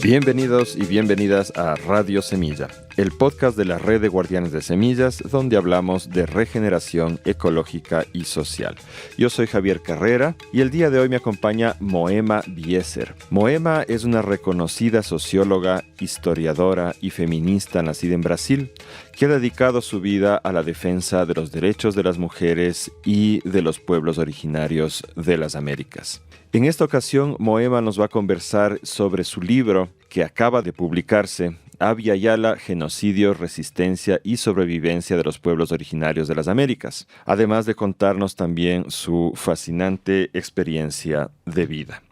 Bienvenidos y bienvenidas a Radio Semilla, el podcast de la Red de Guardianes de Semillas, donde hablamos de regeneración ecológica y social. Yo soy Javier Carrera y el día de hoy me acompaña Moema Bieser. Moema es una reconocida socióloga, historiadora y feminista nacida en Brasil, que ha dedicado su vida a la defensa de los derechos de las mujeres y de los pueblos originarios de las Américas. En esta ocasión, Moema nos va a conversar sobre su libro que acaba de publicarse, Abya Yala, Genocidio, Resistencia y Sobrevivencia de los Pueblos Originarios de las Américas, además de contarnos también su fascinante experiencia de vida.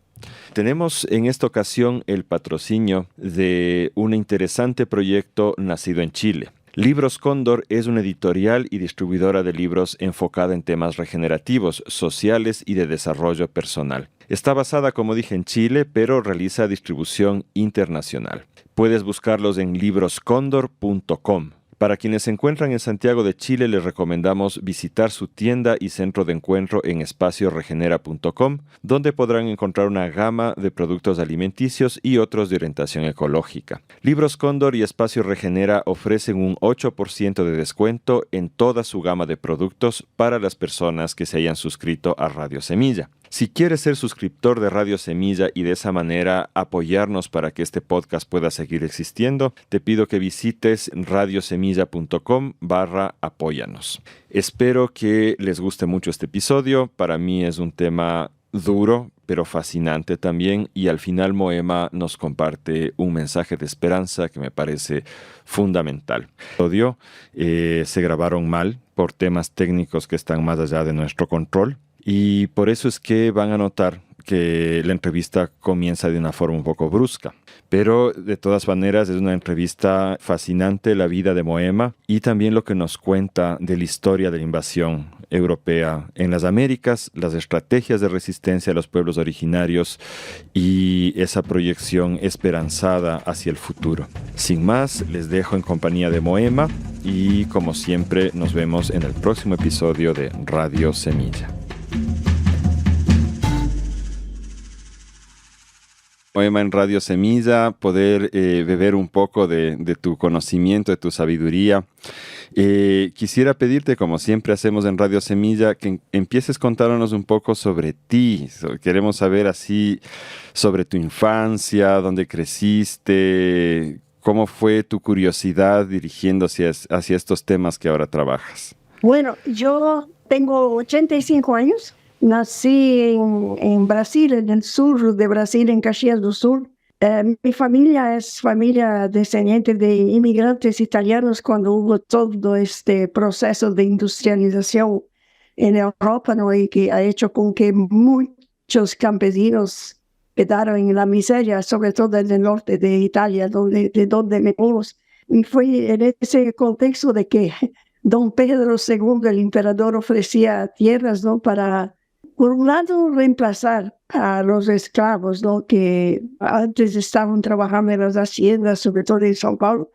Tenemos en esta ocasión el patrocinio de un interesante proyecto nacido en Chile. Libros Cóndor es una editorial y distribuidora de libros enfocada en temas regenerativos, sociales y de desarrollo personal. Está basada, como dije, en Chile, pero realiza distribución internacional. Puedes buscarlos en libroscondor.com. Para quienes se encuentran en Santiago de Chile, les recomendamos visitar su tienda y centro de encuentro en espacioregenera.com, donde podrán encontrar una gama de productos alimenticios y otros de orientación ecológica. Libros Cóndor y Espacio Regenera ofrecen un 8% de descuento en toda su gama de productos para las personas que se hayan suscrito a Radio Semilla. Si quieres ser suscriptor de Radio Semilla y de esa manera apoyarnos para que este podcast pueda seguir existiendo, te pido que visites radiosemilla.com/apóyanos. Espero que les guste mucho este episodio. Para mí es un tema duro, pero fascinante también, y al final Moema nos comparte un mensaje de esperanza que me parece fundamental. Se grabaron mal por temas técnicos que están más allá de nuestro control. Y por eso es que van a notar que la entrevista comienza de una forma un poco brusca. Pero de todas maneras es una entrevista fascinante, la vida de Moema, y también lo que nos cuenta de la historia de la invasión europea en las Américas, las estrategias de resistencia a los pueblos originarios y esa proyección esperanzada hacia el futuro. Sin más, les dejo en compañía de Moema y, como siempre, nos vemos en el próximo episodio de Radio Semilla. Moema, en Radio Semilla, poder beber un poco de tu conocimiento, de tu sabiduría. Quisiera pedirte, como siempre hacemos en Radio Semilla, que empieces contándonos un poco sobre ti. Queremos saber así sobre tu infancia, dónde creciste, cómo fue tu curiosidad dirigiéndose hacia estos temas que ahora trabajas. Bueno, yo tengo 85 años. Nací en Brasil, en el sur de Brasil, en Caxias do Sul. Mi familia es familia descendiente de inmigrantes italianos cuando hubo todo este proceso de industrialización en Europa, ¿no? Y que ha hecho con que muchos campesinos quedaron en la miseria, sobre todo en el norte de Italia, de donde venimos. Y fue en ese contexto de que Don Pedro II, el emperador, ofrecía tierras, ¿no? Para, por un lado, reemplazar a los esclavos, ¿no? Que antes estaban trabajando en las haciendas, sobre todo en São Paulo.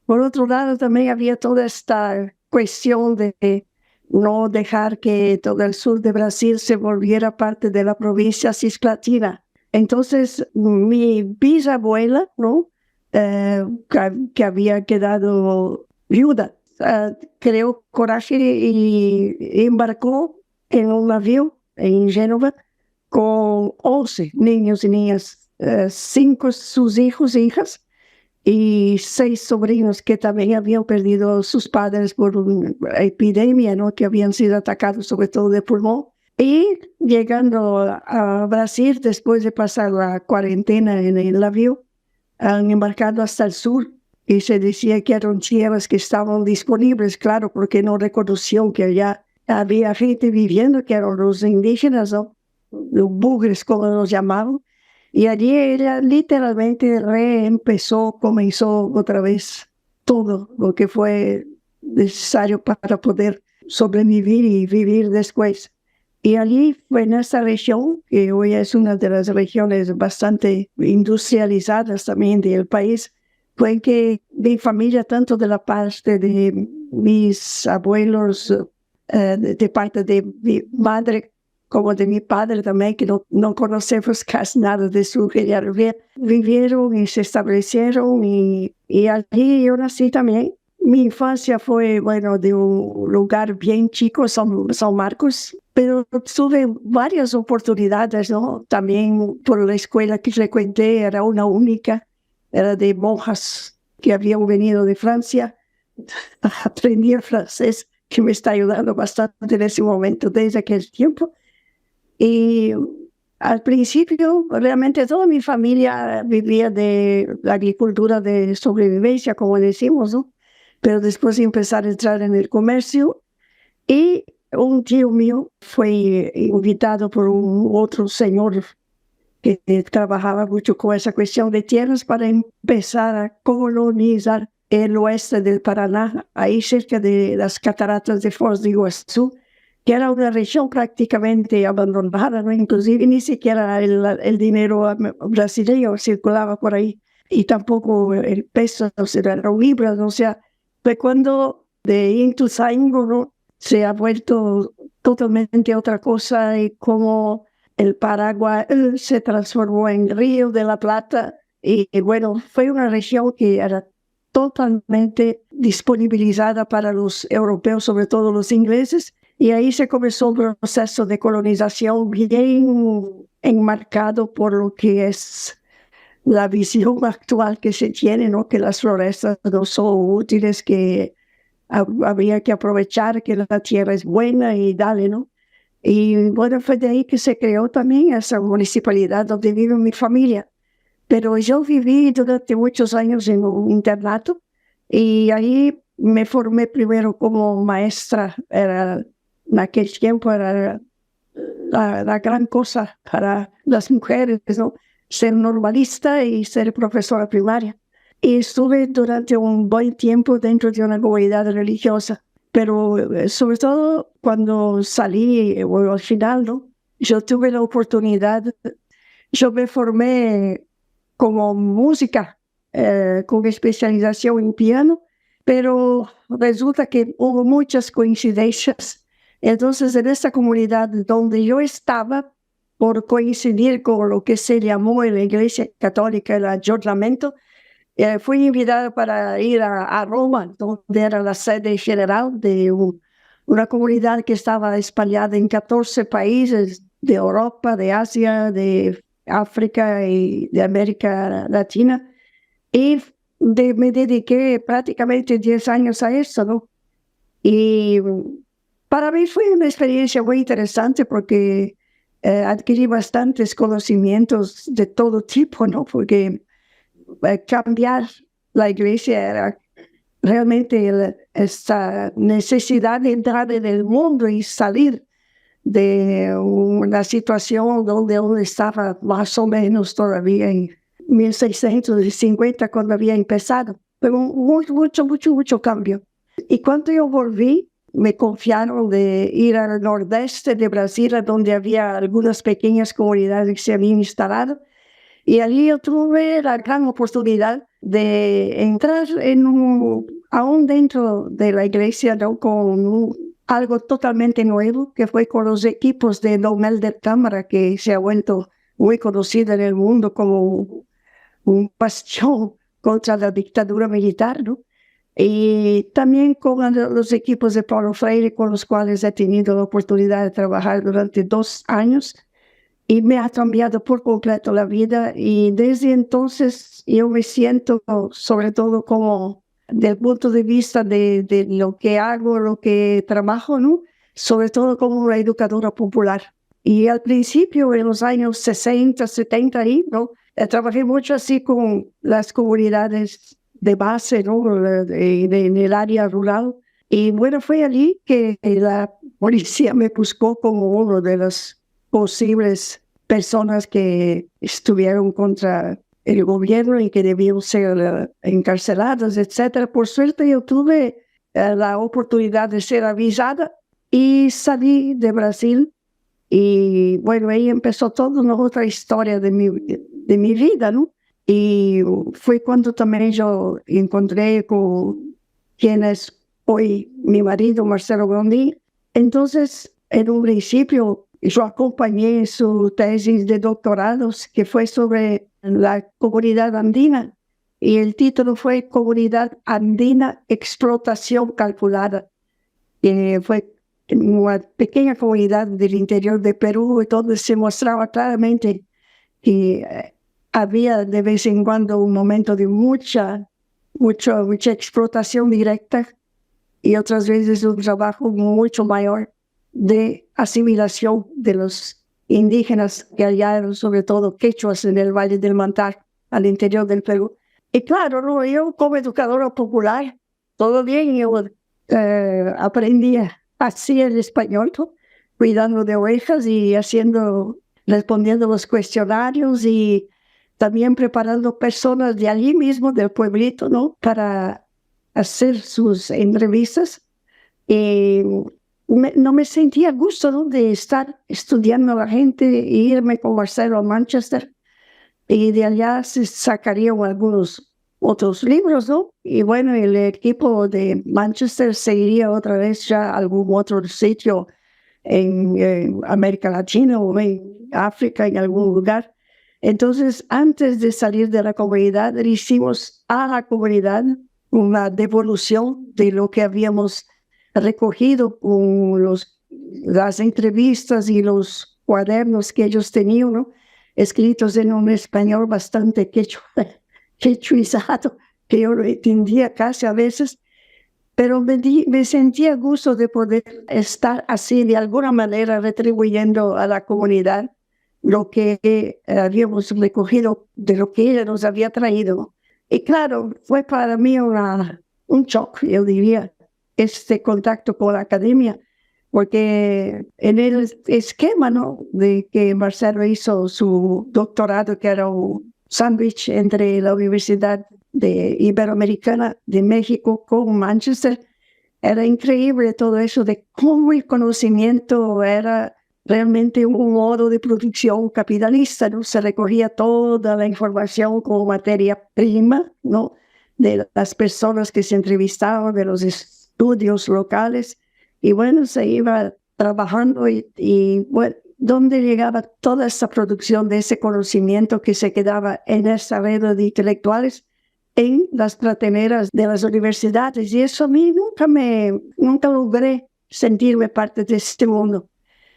Por otro lado, también había toda esta cuestión de no dejar que todo el sur de Brasil se volviera parte de la provincia cisplatina. Entonces, mi bisabuela, ¿no? Que había quedado viuda, creó coraje y embarcó en un navío en Génova con 11 niños y niñas, 5 sus hijos e hijas y 6 sobrinos que también habían perdido a sus padres por una epidemia, ¿no? Que habían sido atacados sobre todo de pulmón. Y llegando a Brasil, después de pasar la cuarentena en el navío, han embarcado hasta el sur y se decía que eran tierras que estaban disponibles, claro, porque no reconocieron que allá había gente viviendo, que eran los indígenas, ¿no? Los bugres, como los llamaban. Y allí ella literalmente comenzó otra vez todo lo que fue necesario para poder sobrevivir y vivir después. Y allí fue en esta región, que hoy es una de las regiones bastante industrializadas también del país, fue que mi familia, tanto de la parte de mis abuelos, de parte de mi madre, como de mi padre también, que no conocemos casi nada de su geografía. Vivieron y se establecieron y allí yo nací también. Mi infancia fue, bueno, de un lugar bien chico, San Marcos, pero tuve varias oportunidades, ¿no? También por la escuela que frecuenté era una única, era de monjas que habían venido de Francia. Aprendí el francés, que me está ayudando bastante en ese momento, desde aquel tiempo. Y al principio, realmente toda mi familia vivía de la agricultura de sobrevivencia, como decimos, ¿no? Pero después de empezar a entrar en el comercio, y un tío mío fue invitado por un otro señor que trabajaba mucho con esa cuestión de tierras para empezar a colonizar el oeste del Paraná, ahí cerca de las cataratas de Foz de Iguazú, que era una región prácticamente abandonada, ¿no? Inclusive ni siquiera el dinero brasileño circulaba por ahí, y tampoco el peso, o sea, era libras, o sea, fue cuando de Ituzaingó, ¿no? Se ha vuelto totalmente otra cosa, y como el Paraguay se transformó en Río de la Plata, y bueno, fue una región que era totalmente disponibilizada para los europeos, sobre todo los ingleses, y ahí se comenzó un proceso de colonización bien enmarcado por lo que es la visión actual que se tiene, ¿no? Que las florestas no son útiles, que había que aprovechar que la tierra es buena y dale, ¿no? Y bueno, fue de ahí que se creó también esa municipalidad donde vive mi familia. Pero yo viví durante muchos años en un internato y ahí me formé primero como maestra. En aquel tiempo era la gran cosa para las mujeres, ¿no? Ser normalista y ser profesora primaria. Y estuve durante un buen tiempo dentro de una comunidad religiosa. Pero sobre todo cuando salí, o al final, ¿no? Yo tuve la oportunidad, yo me formé como música, con especialización en piano, pero resulta que hubo muchas coincidencias. Entonces, en esta comunidad donde yo estaba, por coincidir con lo que se llamó en la Iglesia Católica el ayornamiento, fui invitada para ir a Roma, donde era la sede general de una comunidad que estaba espalhada en 14 países de Europa, de Asia, de África y de América Latina. Y me dediqué prácticamente 10 años a eso, ¿no? Y para mí fue una experiencia muy interesante porque adquirí bastantes conocimientos de todo tipo, ¿no? Porque cambiar la iglesia era realmente esta necesidad de entrar en el mundo y salir de una situación donde uno estaba más o menos todavía en 1650 cuando había empezado. Pero mucho cambio. Y cuando yo volví, me confiaron de ir al nordeste de Brasil, donde había algunas pequeñas comunidades que se habían instalado. Y allí yo tuve la gran oportunidad de entrar aún dentro de la iglesia, ¿no? Con algo totalmente nuevo, que fue con los equipos de Nomel de Cámara, que se ha vuelto muy conocido en el mundo como un bastión contra la dictadura militar, ¿no? Y también con los equipos de Paulo Freire, con los cuales he tenido la oportunidad de trabajar durante 2 años. Y me ha cambiado por completo la vida, y desde entonces yo me siento, sobre todo como del punto de vista de lo que hago, lo que trabajo, ¿no? Sobre todo como una educadora popular. Y al principio, en los años 60, 70, ¿no? Trabajé mucho así con las comunidades de base, ¿no? En el área rural. Y bueno, fue allí que la policía me buscó como uno de los posibles personas que estuvieron contra el gobierno y que debían ser encarceladas, etc. Por suerte yo tuve la oportunidad de ser avisada y salí de Brasil, y bueno, ahí empezó toda una otra historia de mi vida, ¿no? Y fue cuando también yo encontré con quien es hoy mi marido, Marcelo Gondi. Entonces, en un principio, yo acompañé su tesis de doctorados, que fue sobre la comunidad andina, y el título fue Comunidad Andina, Explotación Calculada. Fue una pequeña comunidad del interior de Perú, donde se mostraba claramente que había de vez en cuando un momento de mucha explotación directa y otras veces un trabajo mucho mayor de asimilación de los indígenas que hallaron, sobre todo quechuas en el Valle del Mantar, al interior del Perú. Y claro, ¿no? Yo como educadora popular, todo bien, yo aprendí así el español, ¿no? Cuidando de ovejas y respondiendo los cuestionarios y también preparando personas de allí mismo, del pueblito, ¿no? Para hacer sus entrevistas. Y no me sentía a gusto, ¿no? De estar estudiando a la gente e irme con Marcelo a Manchester. Y de allá se sacarían algunos otros libros, ¿no? Y bueno, el equipo de Manchester se iría otra vez ya a algún otro sitio en América Latina o en África, en algún lugar. Entonces, antes de salir de la comunidad, le hicimos a la comunidad una devolución de lo que habíamos recogido con las entrevistas y los cuadernos que ellos tenían, ¿no? Escritos en un español bastante quechuizado, que yo no entendía casi a veces, pero me sentía a gusto de poder estar así, de alguna manera, retribuyendo a la comunidad lo que habíamos recogido de lo que ella nos había traído. Y claro, fue para mí un shock, yo diría, este contacto con la academia, porque en el esquema, ¿no?, de que Marcelo hizo su doctorado, que era un sándwich entre la Universidad Iberoamericana de México con Manchester, era increíble todo eso de cómo el conocimiento era realmente un modo de producción capitalista, ¿no? Se recogía toda la información como materia prima, ¿no?, de las personas que se entrevistaban, de los estudios locales, y bueno, se iba trabajando y bueno, ¿dónde llegaba toda esa producción de ese conocimiento que se quedaba en esa red de intelectuales? En las prateleiras de las universidades, y eso a mí nunca logré sentirme parte de este mundo.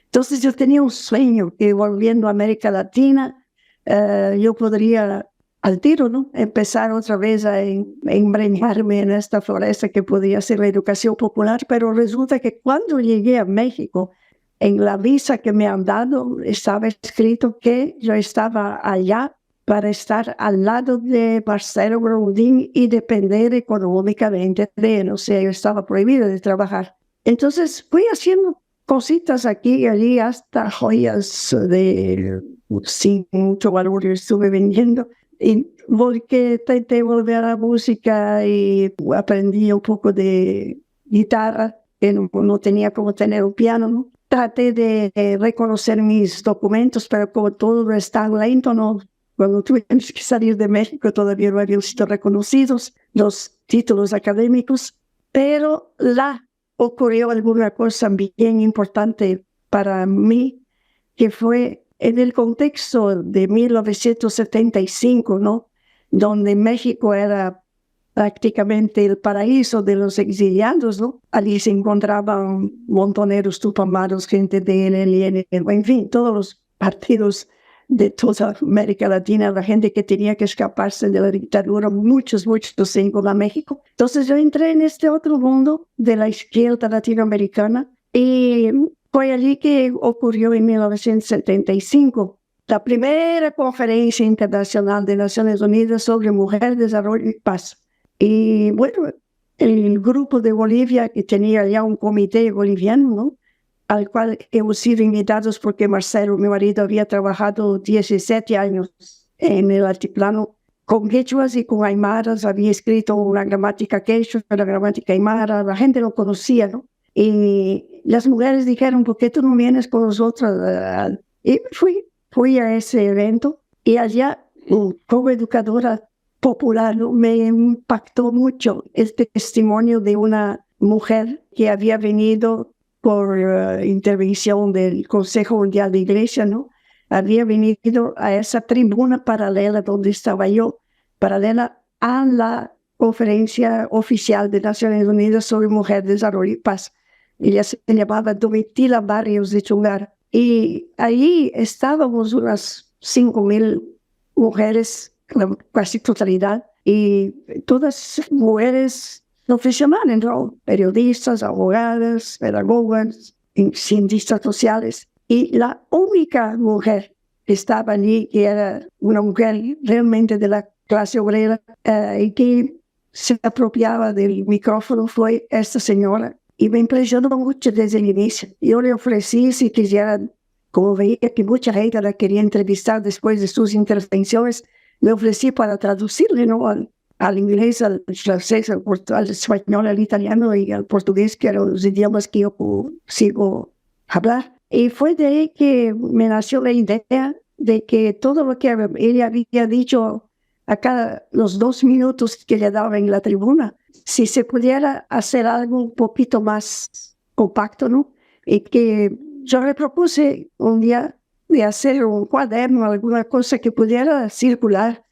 Entonces yo tenía un sueño que volviendo a América Latina, yo podría al tiro, ¿no?, empezar otra vez a embreñarme en esta floresta que podía ser la educación popular, pero resulta que cuando llegué a México, en la visa que me han dado, estaba escrito que yo estaba allá para estar al lado de Marcelo Groundín y depender económicamente de él. O sea, yo estaba prohibida de trabajar. Entonces fui haciendo cositas aquí y allí, hasta joyas sin mucho valor yo estuve vendiendo. Y intenté volver a la música y aprendí un poco de guitarra, que no tenía como tener un piano, ¿no? Traté de reconocer mis documentos, pero como todo es tan lento, ¿no? Cuando tuvimos que salir de México todavía no habían sido reconocidos los títulos académicos, pero ocurrió alguna cosa bien importante para mí, que fue en el contexto de 1975, ¿no?, donde México era prácticamente el paraíso de los exiliados, ¿no? Allí se encontraban montoneros tupamaros, gente de ELN, en fin, todos los partidos de toda América Latina, la gente que tenía que escaparse de la dictadura, muchos se iban a México. Entonces yo entré en este otro mundo de la izquierda latinoamericana y fue allí que ocurrió en 1975 la primera conferencia internacional de Naciones Unidas sobre mujer, desarrollo y paz. Y bueno, el grupo de Bolivia, que tenía ya un comité boliviano, ¿no?, al cual hemos sido invitados porque Marcelo, mi marido, había trabajado 17 años en el altiplano con quechuas y con aymaras, había escrito una gramática quechua, una gramática aymara, la gente lo conocía, ¿no? Y las mujeres dijeron, ¿por qué tú no vienes con nosotros? Y fui a ese evento y allá, como educadora popular, ¿no?, me impactó mucho este testimonio de una mujer que había venido por intervención del Consejo Mundial de Iglesia, ¿no? Había venido a esa tribuna paralela donde estaba yo, paralela a la conferencia oficial de Naciones Unidas sobre Mujer, Desarrollo y Paz. Ella se llamaba Domitila Barrios de Chungar. Y ahí estábamos unas 5,000 mujeres, la casi totalidad, y todas mujeres profesionales, ¿no? Periodistas, abogadas, pedagogas, cientistas sociales. Y la única mujer que estaba allí, que era una mujer realmente de la clase obrera, y que se apropiaba del micrófono, fue esta señora. Y me impresionó mucho desde el inicio. Yo le ofrecí, si quisiera, como veía que mucha gente la quería entrevistar después de sus intervenciones, le ofrecí para traducirle, ¿no? Al inglés, al francés, al español, al italiano y al portugués, que eran los idiomas que yo consigo hablar. Y fue de ahí que me nació la idea de que todo lo que ella había dicho acá, los 2 minutos que le daba en la tribuna, si se pudiera hacer algo un poquito más compacto, ¿no? Y que yo le propuse un día de hacer un cuaderno, alguna cosa que pudiera circular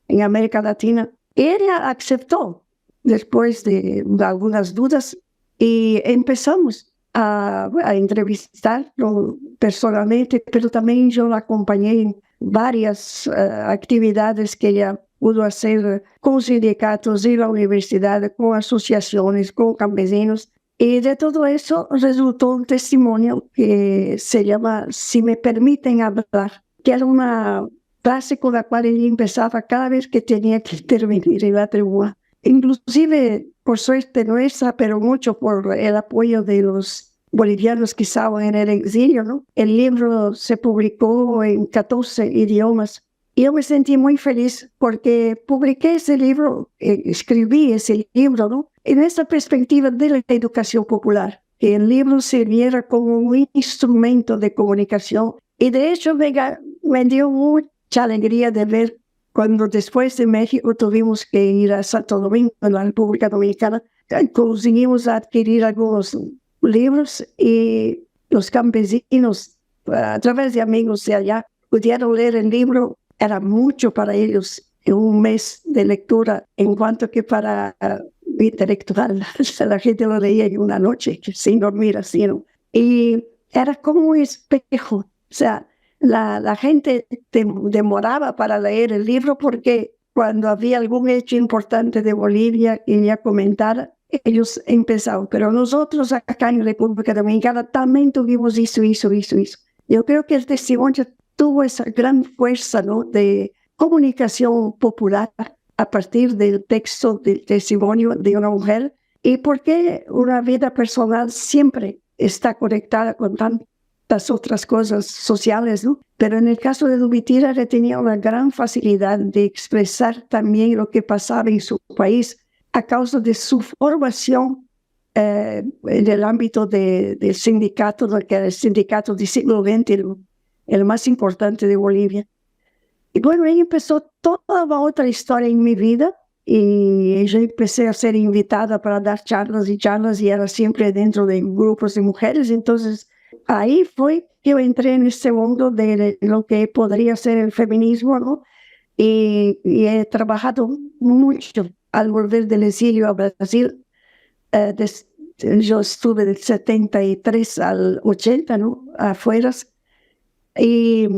en América Latina. Ella aceptó después de algunas dudas y empezamos a entrevistarlo personalmente, pero también yo la acompañé en varias actividades que ella pudo hacer con sindicatos y la universidad, con asociaciones, con campesinos. Y de todo eso resultó un testimonio que se llama Si me permiten hablar, que era una frase con la cual ella empezaba cada vez que tenía que intervenir en la tribuna. Inclusive, por suerte nuestra, pero mucho por el apoyo de los bolivianos que estaban en el exilio, ¿no? El libro se publicó en 14 idiomas. Y yo me sentí muy feliz porque publiqué ese libro, escribí ese libro, ¿no? En esta perspectiva de la educación popular, que el libro sirviera como un instrumento de comunicación. Y de hecho me dio mucha alegría de ver cuando después de México tuvimos que ir a Santo Domingo, en la República Dominicana, conseguimos adquirir algunos libros y los campesinos, a través de amigos de allá, pudieron leer el libro. Era mucho para ellos en un mes de lectura, en cuanto que para intelectual la gente lo leía en una noche sin dormir así, ¿no? Y era como un espejo, o sea, la gente demoraba para leer el libro porque cuando había algún hecho importante de Bolivia que ella comentara, ellos empezaban. Pero nosotros acá en República Dominicana también tuvimos eso. Yo creo que el testimonio tuvo esa gran fuerza, ¿no?, de comunicación popular a partir del texto, del testimonio de una mujer, y porque una vida personal siempre está conectada con tantas otras cosas sociales, ¿no? Pero en el caso de Domitila, ella tenía una gran facilidad de expresar también lo que pasaba en su país a causa de su formación en el ámbito del sindicato, que era el sindicato del siglo XX, el más importante de Bolivia. Y bueno, ahí empezó toda otra historia en mi vida y yo empecé a ser invitada para dar charlas y era siempre dentro de grupos de mujeres. Entonces, ahí fue que yo entré en este mundo de lo que podría ser el feminismo, ¿no? Y he trabajado mucho al volver del exilio a Brasil. Yo estuve del 73 al 80, ¿no?, afuera. Y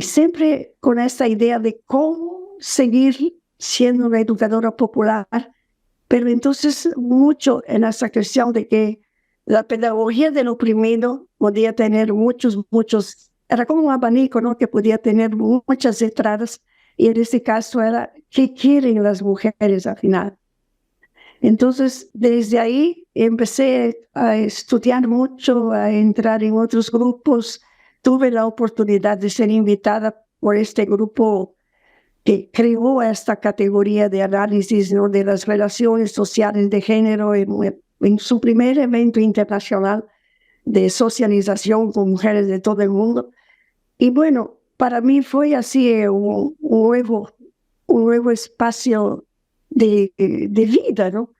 siempre con esta idea de cómo seguir siendo una educadora popular, pero entonces mucho en esa cuestión de que la pedagogía del oprimido podía tener muchos, era como un abanico, ¿no?, que podía tener muchas entradas, y en este caso era ¿qué quieren las mujeres al final? Entonces, desde ahí empecé a estudiar mucho, a entrar en otros grupos. Tuve la oportunidad de ser invitada por este grupo que creó esta categoría de análisis, ¿no?, de las relaciones sociales de género en su primer evento internacional de socialización con mujeres de todo el mundo. Y bueno, para mí fue así un nuevo espacio de vida, ¿no?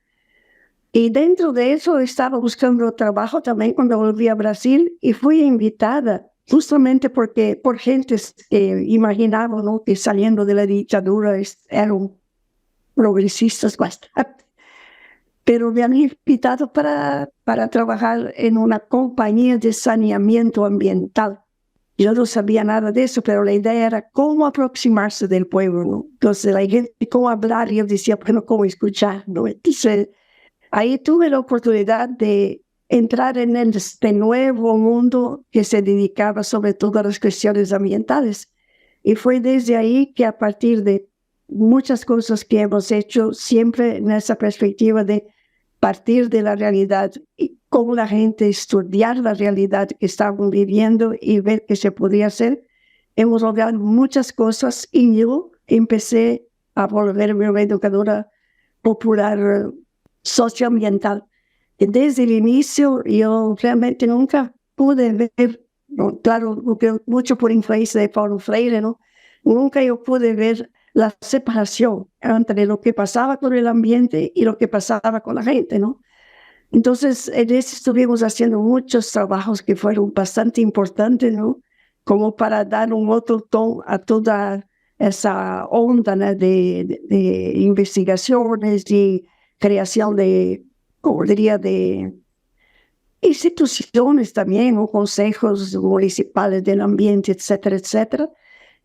Y dentro de eso estaba buscando trabajo también cuando volví a Brasil y fui invitada justamente por gentes que imaginaban, ¿no?, que saliendo de la dictadura eran progresistas bastante. Pero me han invitado para trabajar en una compañía de saneamiento ambiental. Yo no sabía nada de eso, pero la idea era cómo aproximarse del pueblo, ¿no? Entonces la gente, cómo hablar, y yo decía, bueno, cómo escuchar, ¿no? Entonces ahí tuve la oportunidad de entrar en este nuevo mundo que se dedicaba sobre todo a las cuestiones ambientales. Y fue desde ahí que, a partir de muchas cosas que hemos hecho, siempre en esa perspectiva de partir de la realidad y con la gente estudiar la realidad que estaban viviendo y ver qué se podía hacer, hemos logrado muchas cosas y yo empecé a volverme una educadora popular socioambiental. Y desde el inicio yo realmente nunca pude ver, no, claro, mucho por influencia de Paulo Freire, ¿no? Nunca yo pude ver la separación entre lo que pasaba con el ambiente y lo que pasaba con la gente, ¿no? Entonces, en eso estuvimos haciendo muchos trabajos que fueron bastante importantes, ¿no? Como para dar un otro tono a toda esa onda, ¿no?, de investigaciones y creación de, como diría, de instituciones también, o consejos municipales del ambiente, etcétera, etcétera.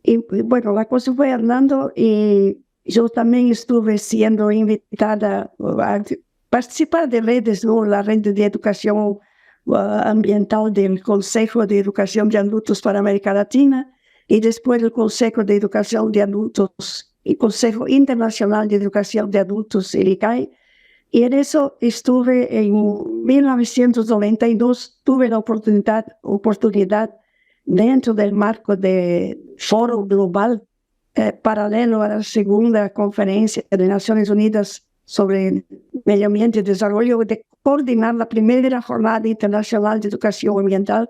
Y bueno, la cosa fue andando y yo también estuve siendo invitada a participar de redes, ¿no? La red de educación ambiental del Consejo de Educación de Adultos para América Latina y después el Consejo de Educación de Adultos y Consejo Internacional de Educación de Adultos, el ICAE. Y en eso estuve en 1992, tuve la oportunidad dentro del marco de Foro Global paralelo a la segunda conferencia de Naciones Unidas sobre Medio Ambiente y Desarrollo, de coordinar la primera jornada internacional de educación ambiental,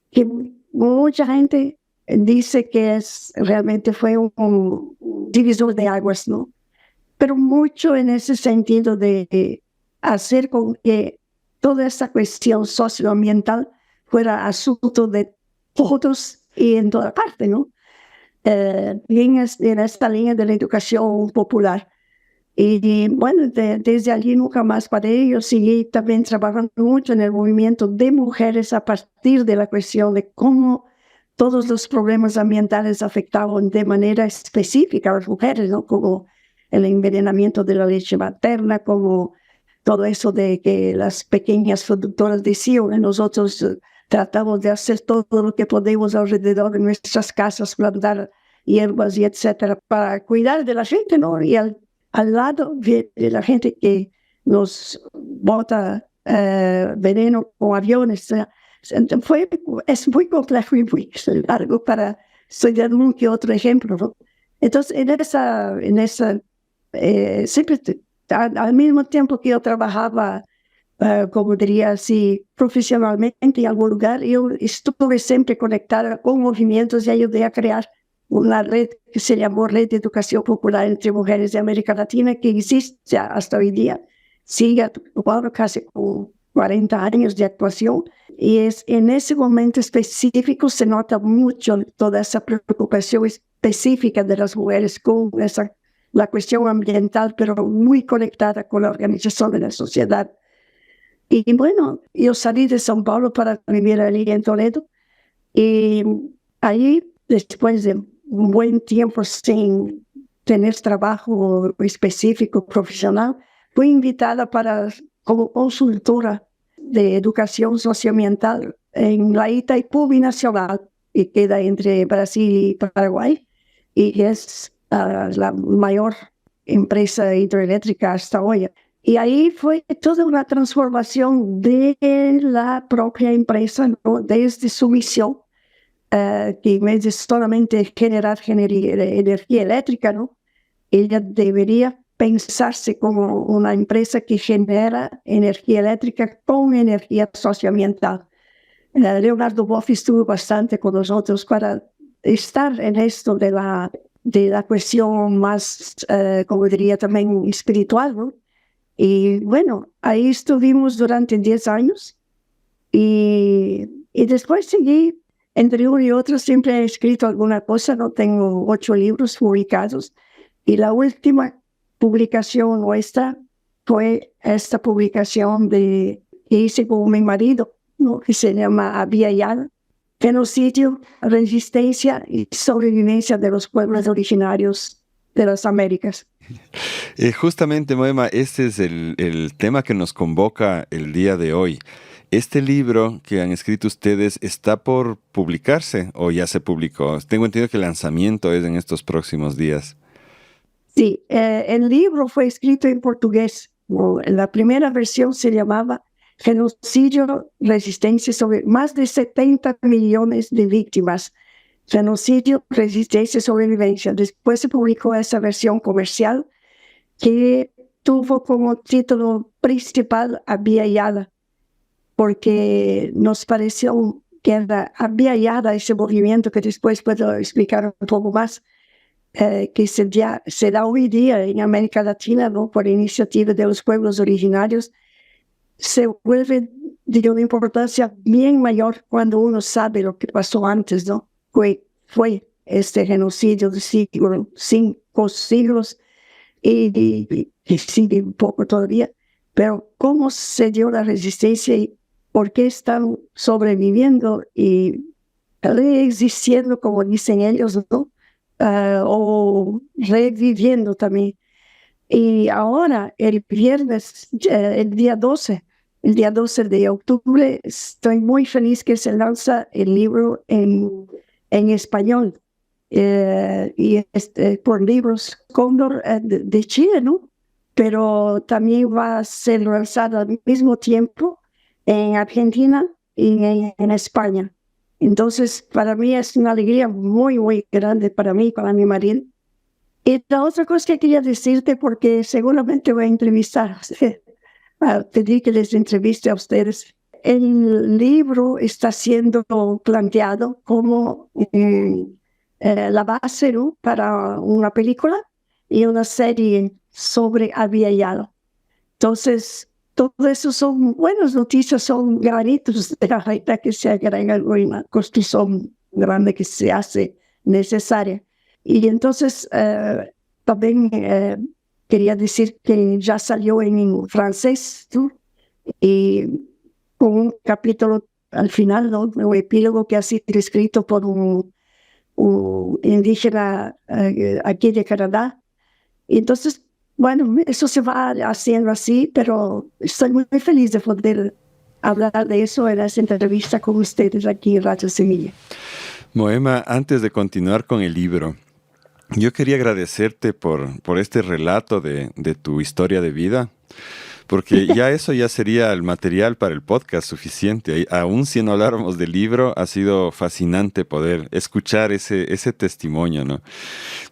que mucha gente dice que realmente fue un divisor de aguas, ¿no? Pero mucho en ese sentido de hacer con que toda esta cuestión socioambiental fuera asunto de todos y en toda parte, ¿no? En esta línea de la educación popular. Y bueno, desde allí nunca más paré. Yo seguí también trabajando mucho en el movimiento de mujeres a partir de la cuestión de cómo todos los problemas ambientales afectaban de manera específica a las mujeres, ¿no? Como el envenenamiento de la leche materna, como todo eso de que las pequeñas productoras decían, nosotros tratamos de hacer todo lo que podemos alrededor de nuestras casas, plantar hierbas y etcétera, para cuidar de la gente, ¿no? Y al lado de la gente que nos bota veneno con aviones. Es muy complejo y muy largo para estudiar un que otro ejemplo, ¿no? Entonces, siempre al mismo tiempo que yo trabajaba, como diría así, profesionalmente en algún lugar, yo estuve siempre conectada con movimientos y ayudé a crear una red que se llamó Red de Educación Popular entre Mujeres de América Latina, que existe hasta hoy día, sigue actuando casi con 40 años de actuación, y en ese momento específico se nota mucho toda esa preocupación específica de las mujeres con la cuestión ambiental, pero muy conectada con la organización de la sociedad. Y bueno, yo salí de São Paulo para vivir allí en Toledo, y ahí, después de un buen tiempo sin tener trabajo específico profesional, fui invitada como consultora de educación socioambiental en la Itaipu Binacional, que queda entre Brasil y Paraguay, y es la mayor empresa hidroeléctrica hasta hoy. Y ahí fue toda una transformación de la propia empresa, ¿no? Desde su misión, que en vez de solamente generar energía eléctrica, ¿no? Ella debería pensarse como una empresa que genera energía eléctrica con energía socioambiental. Leonardo Boff estuvo bastante con nosotros para estar en esto de la cuestión más, como diría, también espiritual, ¿no? Y bueno, ahí estuvimos durante 10 años y después seguí, entre uno y otro, siempre he escrito alguna cosa, no tengo 8 libros publicados y la última publicación nuestra fue esta publicación que hice con mi marido, ¿no? Que se llama Abya Yala, Genocidio, Resistencia y Sobrevivencia de los Pueblos Originarios de las Américas. Justamente, Moema, este es el tema que nos convoca el día de hoy. ¿Este libro que han escrito ustedes está por publicarse o ya se publicó? Tengo entendido que el lanzamiento es en estos próximos días. Sí, el libro fue escrito en portugués. La primera versión se llamaba Genocidio, Resistencia sobre más de 70 millones de víctimas. Genocidio, Resistencia y Sobrevivencia. Después se publicó esa versión comercial que tuvo como título principal Abya Yala, porque nos pareció que era Abya Yala ese movimiento que después puedo explicar un poco más, que se da hoy día en América Latina, ¿no? Por iniciativa de los pueblos originarios, se vuelve de una importancia bien mayor cuando uno sabe lo que pasó antes, ¿no? Fue este genocidio de 5 siglos y sigue un poco todavía, pero cómo se dio la resistencia y por qué están sobreviviendo y reexistiendo, como dicen ellos, ¿no? O reviviendo también. Y ahora, el viernes, el día 12 de octubre, estoy muy feliz que se lanza el libro en español. Y por Libros Cóndor de Chile, ¿no? Pero también va a ser lanzado al mismo tiempo en Argentina y en España. Entonces, para mí es una alegría muy, muy grande para mí, para mi marido. Y la otra cosa que quería decirte, porque seguramente voy a entrevistar, pedir que les entreviste a ustedes. El libro está siendo planteado como la base, ¿no? Para una película y una serie sobre Abya Yala. Entonces, todo eso son buenas noticias, son granitos de la que se agrega una construcción grande que se hace necesaria. Y entonces, también quería decir que ya salió en francés, ¿no? Y con un capítulo al final, ¿no? Un epílogo que ha sido escrito por un indígena aquí de Canadá. Y entonces, bueno, eso se va haciendo así, pero estoy muy feliz de poder hablar de eso en esta entrevista con ustedes aquí en Radio Semilla. Moema, antes de continuar con el libro, yo quería agradecerte por este relato de tu historia de vida, porque ya eso ya sería el material para el podcast suficiente. Aún si no habláramos del libro, ha sido fascinante poder escuchar ese testimonio, ¿no?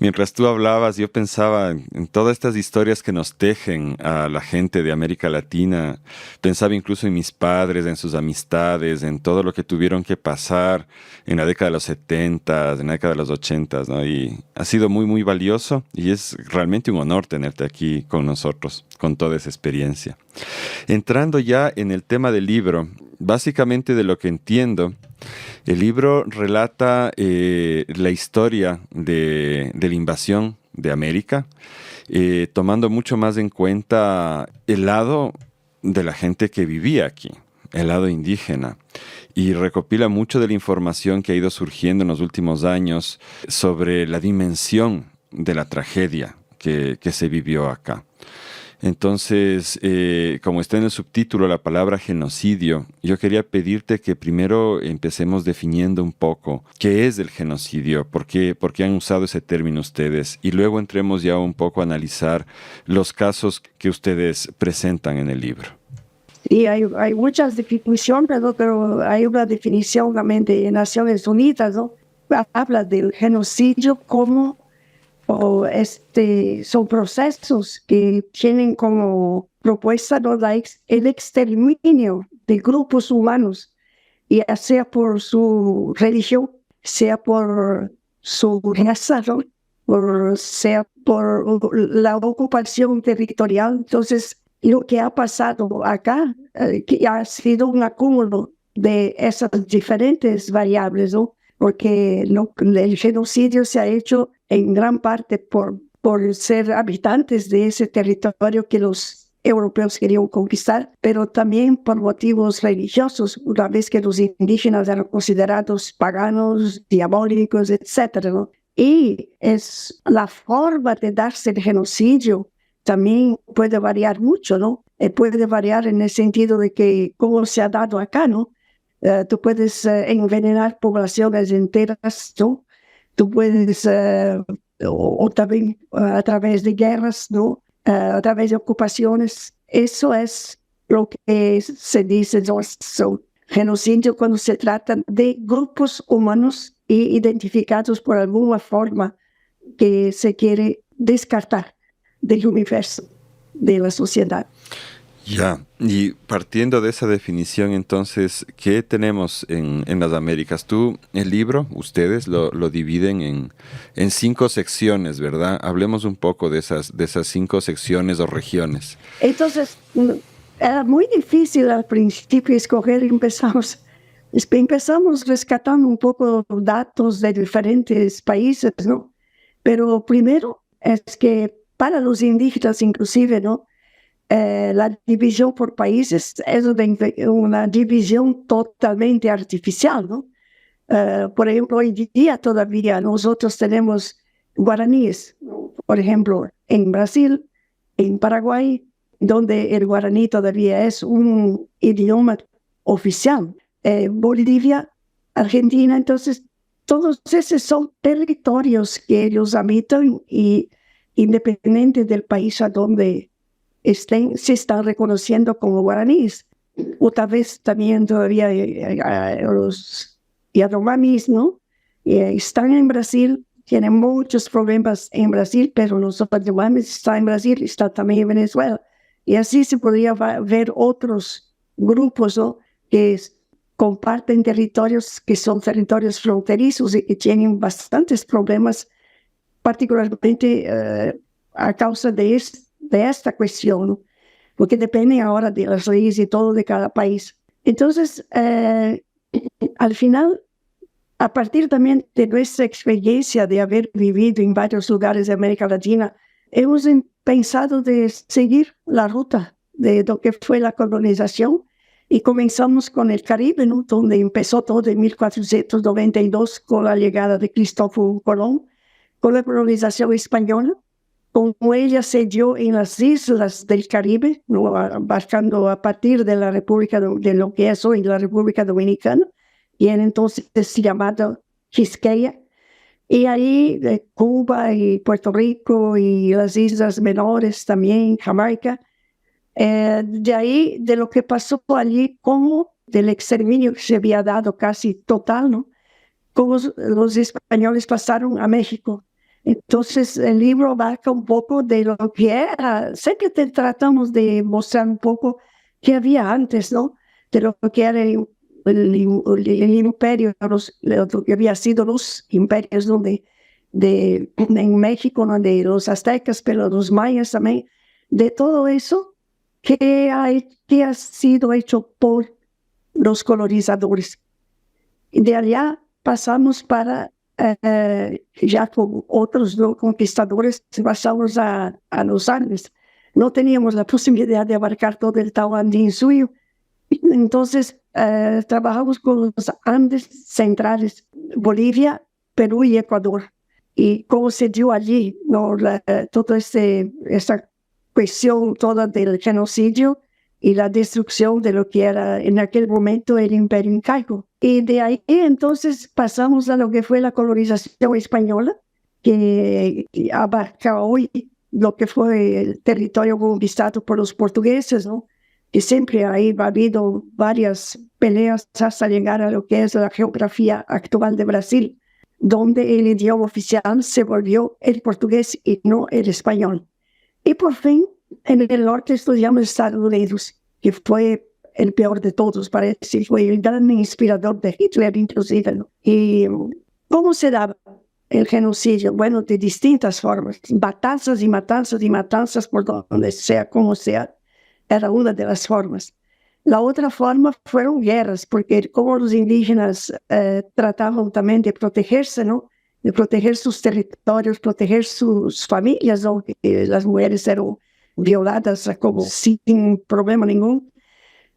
Mientras tú hablabas, yo pensaba en todas estas historias que nos tejen a la gente de América Latina. Pensaba incluso en mis padres, en sus amistades, en todo lo que tuvieron que pasar en la década de los 70, en la década de los 80, ¿no? Y ha sido muy, muy valioso y es realmente un honor tenerte aquí con nosotros, con toda esa experiencia. Entrando ya en el tema del libro, básicamente de lo que entiendo, el libro relata la historia de la invasión de América, tomando mucho más en cuenta el lado de la gente que vivía aquí, el lado indígena, y recopila mucho de la información que ha ido surgiendo en los últimos años sobre la dimensión de la tragedia que se vivió acá. Entonces, como está en el subtítulo la palabra genocidio, yo quería pedirte que primero empecemos definiendo un poco qué es el genocidio, por qué han usado ese término ustedes, y luego entremos ya un poco a analizar los casos que ustedes presentan en el libro. Y hay muchas definiciones, pero hay una definición también de Naciones Unidas, ¿no? Habla del genocidio como son procesos que tienen como propuesta, ¿no? El exterminio de grupos humanos, ya sea por su religión, sea por su raza, ¿no? Sea por la ocupación territorial. Entonces, lo que ha pasado acá, que ha sido un acúmulo de esas diferentes variables, ¿no? Porque el genocidio se ha hecho en gran parte por ser habitantes de ese territorio que los europeos querían conquistar, pero también por motivos religiosos, una vez que los indígenas eran considerados paganos, diabólicos, etcétera, ¿no? Y es la forma de darse el genocidio también puede variar mucho, ¿no? Puede variar en el sentido de que, como se ha dado acá, ¿no? Tú puedes envenenar poblaciones enteras, ¿no? Tú puedes, o también a través de guerras, ¿no? A través de ocupaciones. Eso es lo que se dice, ¿no? Genocidio cuando se trata de grupos humanos identificados por alguna forma que se quiere descartar del universo, de la sociedad. Ya, y partiendo de esa definición, entonces, ¿qué tenemos en las Américas? El libro, ustedes lo dividen en 5 secciones, ¿verdad? Hablemos un poco de esas 5 secciones o regiones. Entonces, era muy difícil al principio escoger, empezamos rescatando un poco datos de diferentes países, ¿no? Pero primero es que para los indígenas inclusive, ¿no? La división por países es una división totalmente artificial, ¿no? Por ejemplo, hoy día todavía nosotros tenemos guaraníes, ¿no? Por ejemplo, en Brasil, en Paraguay, donde el guaraní todavía es un idioma oficial. Bolivia, Argentina, entonces todos esos son territorios que ellos habitan y independiente del país a donde estén, se están reconociendo como guaraníes. O tal vez también todavía los Yanomamis, ¿no? Están en Brasil, tienen muchos problemas en Brasil, pero los Yanomamis están en Brasil, están también en Venezuela. Y así se podría ver otros grupos, ¿no? Que comparten territorios que son territorios fronterizos y que tienen bastantes problemas, particularmente a causa de esta cuestión, ¿no? Porque depende ahora de las leyes y todo de cada país. Entonces, al final, a partir también de nuestra experiencia de haber vivido en varios lugares de América Latina, hemos pensado de seguir la ruta de lo que fue la colonización y comenzamos con el Caribe, ¿no? Donde empezó todo en 1492 con la llegada de Cristóbal Colón, con la colonización española, como ella se dio en las islas del Caribe, ¿no? Abarcando a partir de la República, de lo que es hoy la República Dominicana, y en entonces llamada Quisqueya, y ahí de Cuba y Puerto Rico y las islas menores también, Jamaica. De ahí, de lo que pasó allí, como del exterminio que se había dado casi total, ¿no? Cómo los españoles pasaron a México. Entonces, el libro abarca un poco de lo que era. Siempre tratamos de mostrar un poco qué había antes, ¿no? De lo que era el imperio, lo que había sido los imperios, ¿no? En México, ¿no? De los aztecas, pero los mayas también. De todo eso que ha sido hecho por los colonizadores. Y de allá pasamos para, ya con otros conquistadores, pasamos a los Andes. No teníamos la posibilidad de abarcar todo el Tahuantinsuyo. Entonces, trabajamos con los Andes centrales, Bolivia, Perú y Ecuador. Y cómo se dio allí, ¿no? Toda esta cuestión toda del genocidio y la destrucción de lo que era en aquel momento el imperio incaico. Y de ahí entonces pasamos a lo que fue la colonización española, que abarca hoy lo que fue el territorio conquistado por los portugueses, ¿no? Que siempre ahí ha habido varias peleas hasta llegar a lo que es la geografía actual de Brasil, donde el idioma oficial se volvió el portugués y no el español. Y por fin, en el norte estudiamos Estados Unidos, que fue el peor de todos, parece, fue el gran inspirador de Hitler inclusive, ¿no? Y ¿cómo se daba el genocidio? Bueno, de distintas formas, matanzas y matanzas y matanzas por donde sea, como sea. era una de las formas. La otra forma fueron guerras, porque como los indígenas trataban también de protegerse, ¿no? De proteger sus territorios, proteger sus familias, ¿no? Que las mujeres eran violadas como sin problema ningún.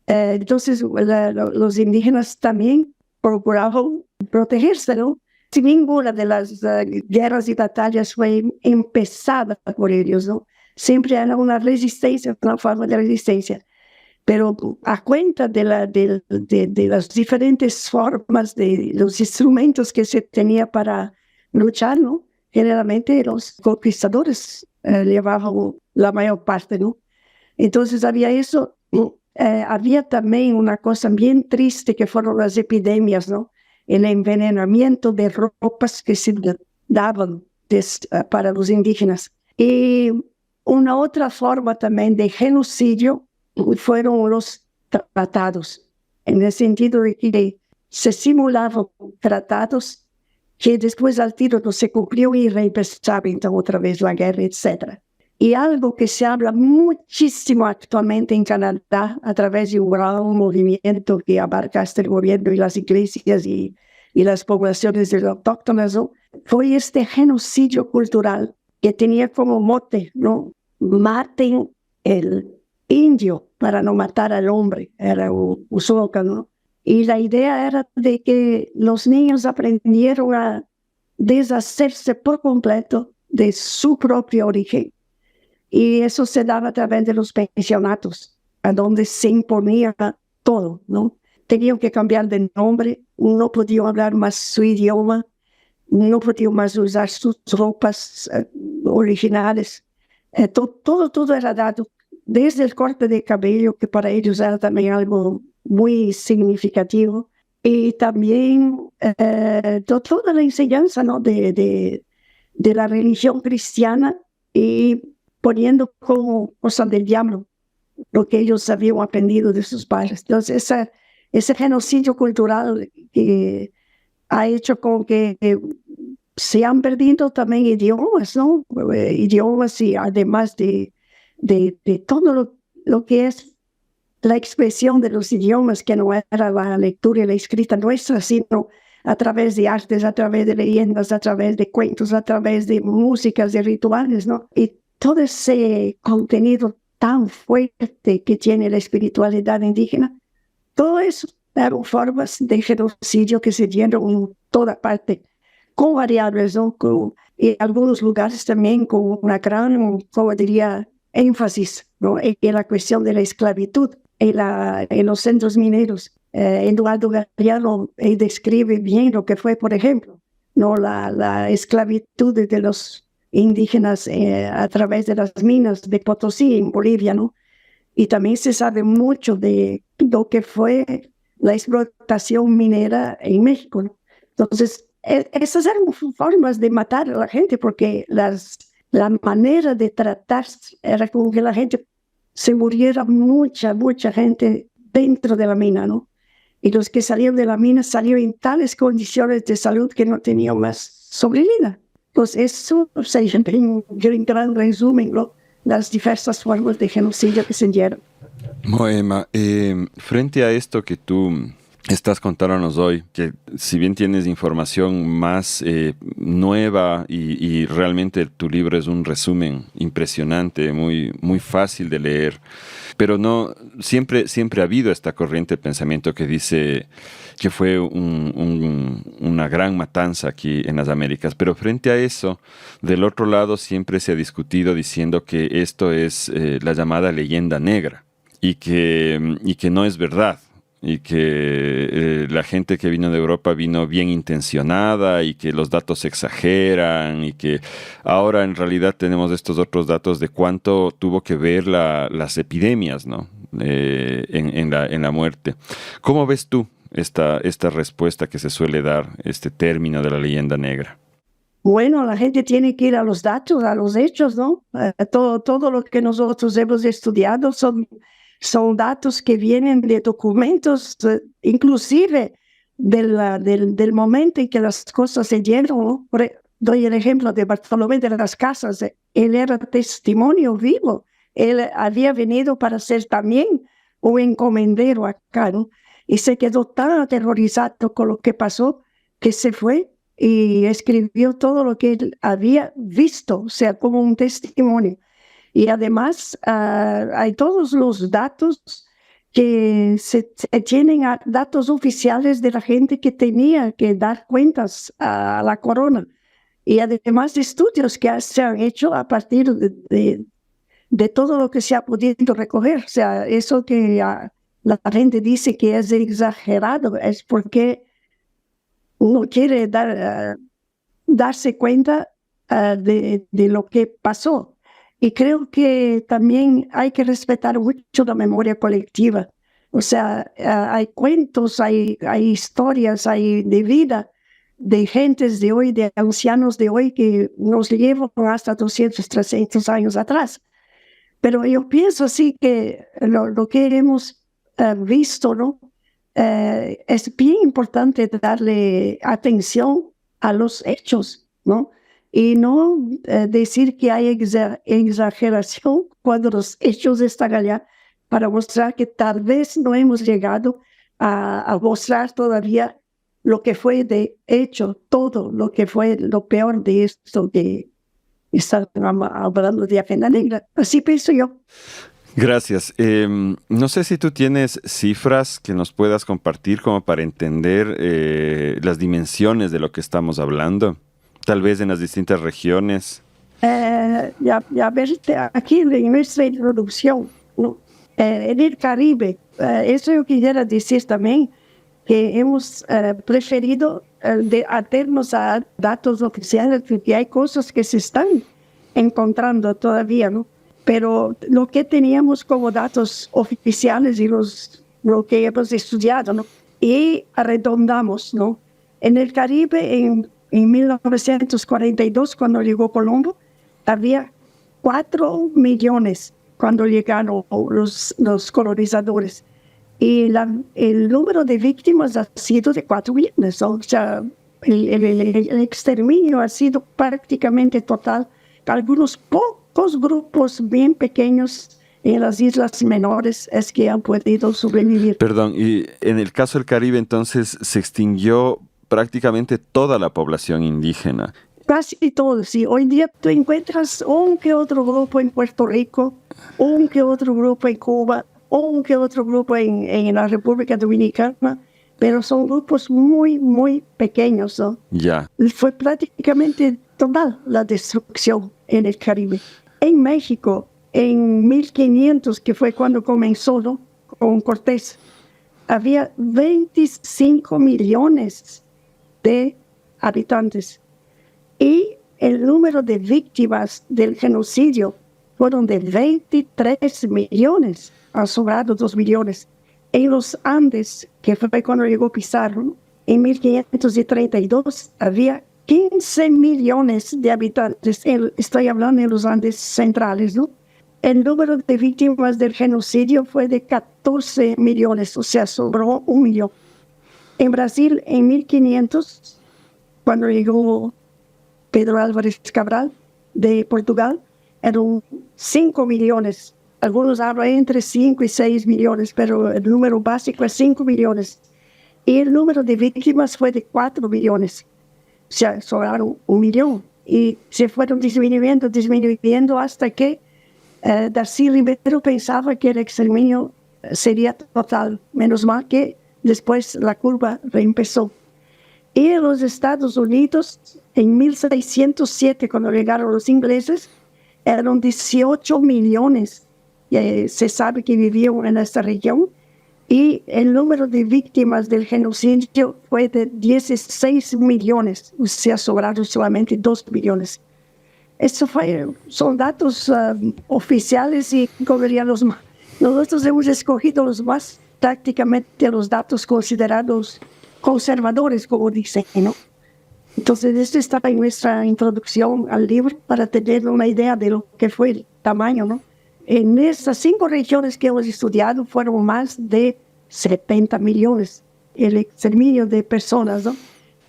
Entonces los indígenas también procuraban protegerse, ¿no? Si ninguna de las guerras y batallas fue empezada por ellos, ¿no? Siempre era una resistencia, una forma de resistencia. Pero a cuenta de las diferentes formas, de los instrumentos que se tenía para luchar, ¿no? Generalmente los conquistadores llevaban la mayor parte, ¿no? Entonces había eso. Había también una cosa bien triste que fueron las epidemias, ¿no? El envenenamiento de ropas que se daban para los indígenas. Y una otra forma también de genocidio fueron los tratados, en el sentido de que se simulaban tratados que después al tiro no se cumplió y reempezaba entonces otra vez la guerra, etc. Y algo que se habla muchísimo actualmente en Canadá a través de un gran movimiento que abarca hasta el gobierno y las iglesias y las poblaciones de los autóctonas, ¿no? Fue este genocidio cultural que tenía como mote, ¿no? Maten el indio para no matar al hombre, era un slogan, ¿no? Y la idea era de que los niños aprendieron a deshacerse por completo de su propio origen. Y eso se daba a través de los pensionatos, a donde se imponía todo, ¿no? Tenían que cambiar de nombre, no podían hablar más su idioma, no podían más usar sus ropas originales. Todo era dado, desde el corte de cabello, que para ellos era también algo muy significativo, y también toda la enseñanza, ¿no? de la religión cristiana, y poniendo como cosa del diablo lo que ellos habían aprendido de sus padres. Entonces, ese genocidio cultural que ha hecho con que se han perdido también idiomas, ¿no? Idiomas, y además de todo lo que es la expresión de los idiomas, que no era la lectura y la escrita nuestra, sino a través de artes, a través de leyendas, a través de cuentos, a través de músicas, de rituales, ¿no? Y todo ese contenido tan fuerte que tiene la espiritualidad indígena, todo eso eran formas de genocidio que se dieron en toda parte, con variables, ¿no? Y en algunos lugares también con una gran, como diría, énfasis, ¿no? En la cuestión de la esclavitud en los centros mineros. Eduardo Galeano describe bien lo que fue, por ejemplo, ¿no? La esclavitud de los indígenas a través de las minas de Potosí en Bolivia, ¿no? Y también se sabe mucho de lo que fue la explotación minera en México, ¿no? Entonces, esas eran formas de matar a la gente, porque la manera de tratar era como que la gente se muriera, mucha gente dentro de la mina, ¿no? Y los que salieron de la mina salieron en tales condiciones de salud que no tenían más sobrevida. Pues eso sería en gran resumen, ¿no? Las diversas formas de genocidio que se dieron. Moema, frente a esto que tú estás contándonos hoy, que si bien tienes información más nueva y realmente tu libro es un resumen impresionante, muy fácil de leer, pero no siempre ha habido esta corriente de pensamiento que dice que fue una gran matanza aquí en las Américas, pero frente a eso, del otro lado siempre se ha discutido diciendo que esto es la llamada leyenda negra y que no es verdad. Y que la gente que vino de Europa vino bien intencionada y que los datos exageran y que ahora en realidad tenemos estos otros datos de cuánto tuvo que ver las epidemias, ¿no? en la muerte. ¿Cómo ves tú esta respuesta que se suele dar, este término de la leyenda negra? Bueno, la gente tiene que ir a los datos, a los hechos, ¿no? Todo lo que nosotros hemos estudiado son datos que vienen de documentos, inclusive del momento en que las cosas se dieron, ¿no? Doy el ejemplo de Bartolomé de las Casas. Él era testimonio vivo Él había venido para ser también un encomendero acá, ¿no? Y se quedó tan aterrorizado con lo que pasó que se fue y escribió todo lo que él había visto, o sea, como un testimonio. Y además hay todos los datos que se tienen, datos oficiales de la gente que tenía que dar cuentas a la corona. Y además de estudios que se han hecho a partir de todo lo que se ha podido recoger. O sea, eso que la gente dice que es exagerado es porque uno quiere darse cuenta de lo que pasó. Y creo que también hay que respetar mucho la memoria colectiva. O sea, hay cuentos, hay historias, hay de vida de gentes de hoy, de ancianos de hoy que nos llevan hasta 200, 300 años atrás. Pero yo pienso así que lo que hemos visto, ¿no? Es bien importante darle atención a los hechos, ¿no? Y no decir que hay exageración cuando los hechos están allá para mostrar que tal vez no hemos llegado a mostrar todavía lo que fue de hecho, todo lo que fue lo peor de esto que están hablando de Agenda Negra. Así pienso yo. Gracias. No sé si tú tienes cifras que nos puedas compartir como para entender las dimensiones de lo que estamos hablando, tal vez en las distintas regiones. Ya ves, aquí en nuestra introducción, ¿no? En el Caribe, eso yo quisiera decir también, que hemos preferido aternos a datos oficiales, porque hay cosas que se están encontrando todavía, ¿no? Pero lo que teníamos como datos oficiales y lo que hemos estudiado, ¿no? Y arredondamos, ¿no? En el Caribe, en 1942, cuando llegó Colombo, había 4 millones cuando llegaron los colonizadores. Y el número de víctimas ha sido de 4 millones. ¿No? O sea, el exterminio ha sido prácticamente total. Algunos pocos grupos bien pequeños en las islas menores es que han podido sobrevivir. Perdón, y en el caso del Caribe entonces se extinguió prácticamente toda la población indígena. Casi todo, sí. Hoy día tú encuentras un que otro grupo en Puerto Rico, un que otro grupo en Cuba, un que otro grupo en la República Dominicana, pero son grupos muy, muy pequeños, ¿no? Ya. Fue prácticamente total la destrucción en el Caribe. En México, en 1500, que fue cuando comenzó, ¿no? Con Cortés, había 25 millones de habitantes. Y el número de víctimas del genocidio fueron de 23 millones, han sobrado 2 millones. En los Andes, que fue cuando llegó Pizarro, en 1532 había 15 millones de habitantes. Estoy hablando de los Andes centrales, ¿no? El número de víctimas del genocidio fue de 14 millones, o sea, sobró 1 millón. En Brasil, en 1500, cuando llegó Pedro Álvares Cabral, de Portugal, eran 5 millones. Algunos hablan entre 5 y 6 millones, pero el número básico es 5 millones. Y el número de víctimas fue de 4 millones. O sea, sobraron 1 millón. Y se fueron disminuyendo hasta que Darcy Ribeiro pensaba que el exterminio sería total. Menos mal que después la curva reempezó. Y en los Estados Unidos, en 1607, cuando llegaron los ingleses, eran 18 millones. Se sabe que vivían en esta región. Y el número de víctimas del genocidio fue de 16 millones. O sea, sobraron solamente 2 millones. Son datos oficiales y nosotros hemos escogido los más prácticamente los datos considerados conservadores, como dicen, ¿no? Entonces, esto está en nuestra introducción al libro para tener una idea de lo que fue el tamaño, ¿no? En estas 5 regiones que hemos estudiado fueron más de 70 millones el exterminio de personas, ¿no?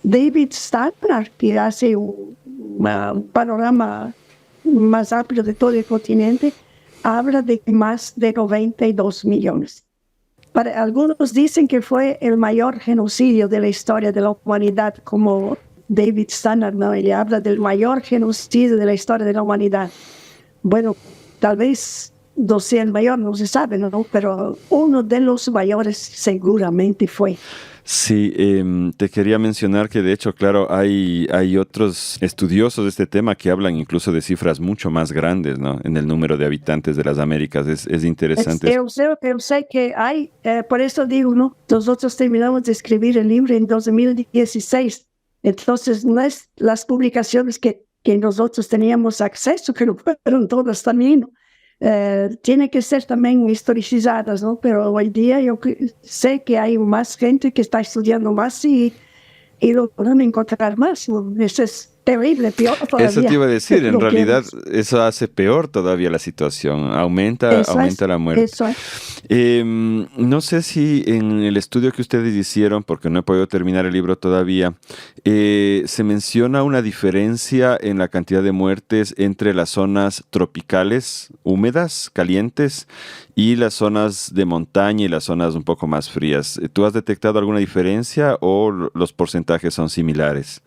David Stannard, que hace un panorama más amplio de todo el continente, habla de más de 92 millones. Algunos dicen que fue el mayor genocidio de la historia de la humanidad, como David Stannard, ¿no? Él habla del mayor genocidio de la historia de la humanidad. Bueno, tal vez no sea el mayor, no se sabe, ¿no? Pero uno de los mayores seguramente fue. Sí, te quería mencionar que de hecho, claro, hay otros estudiosos de este tema que hablan incluso de cifras mucho más grandes, ¿no? En el número de habitantes de las Américas. Es interesante. Yo sé que hay, por eso digo, ¿no? Nosotros terminamos de escribir el libro en 2016. Entonces, no es las publicaciones que nosotros teníamos acceso, que no fueron todas también, ¿no? Tienen que ser también historicizadas, ¿no? Pero hoy día yo sé que hay más gente que está estudiando más y logran encontrar más, ¿no? Eso es terrible, peor todavía. Eso te iba a decir, en realidad eso hace peor todavía la situación, aumenta la muerte. Eso es. No sé si en el estudio que ustedes hicieron, porque no he podido terminar el libro todavía, se menciona una diferencia en la cantidad de muertes entre las zonas tropicales, húmedas, calientes, y las zonas de montaña y las zonas un poco más frías. ¿Tú has detectado alguna diferencia o los porcentajes son similares?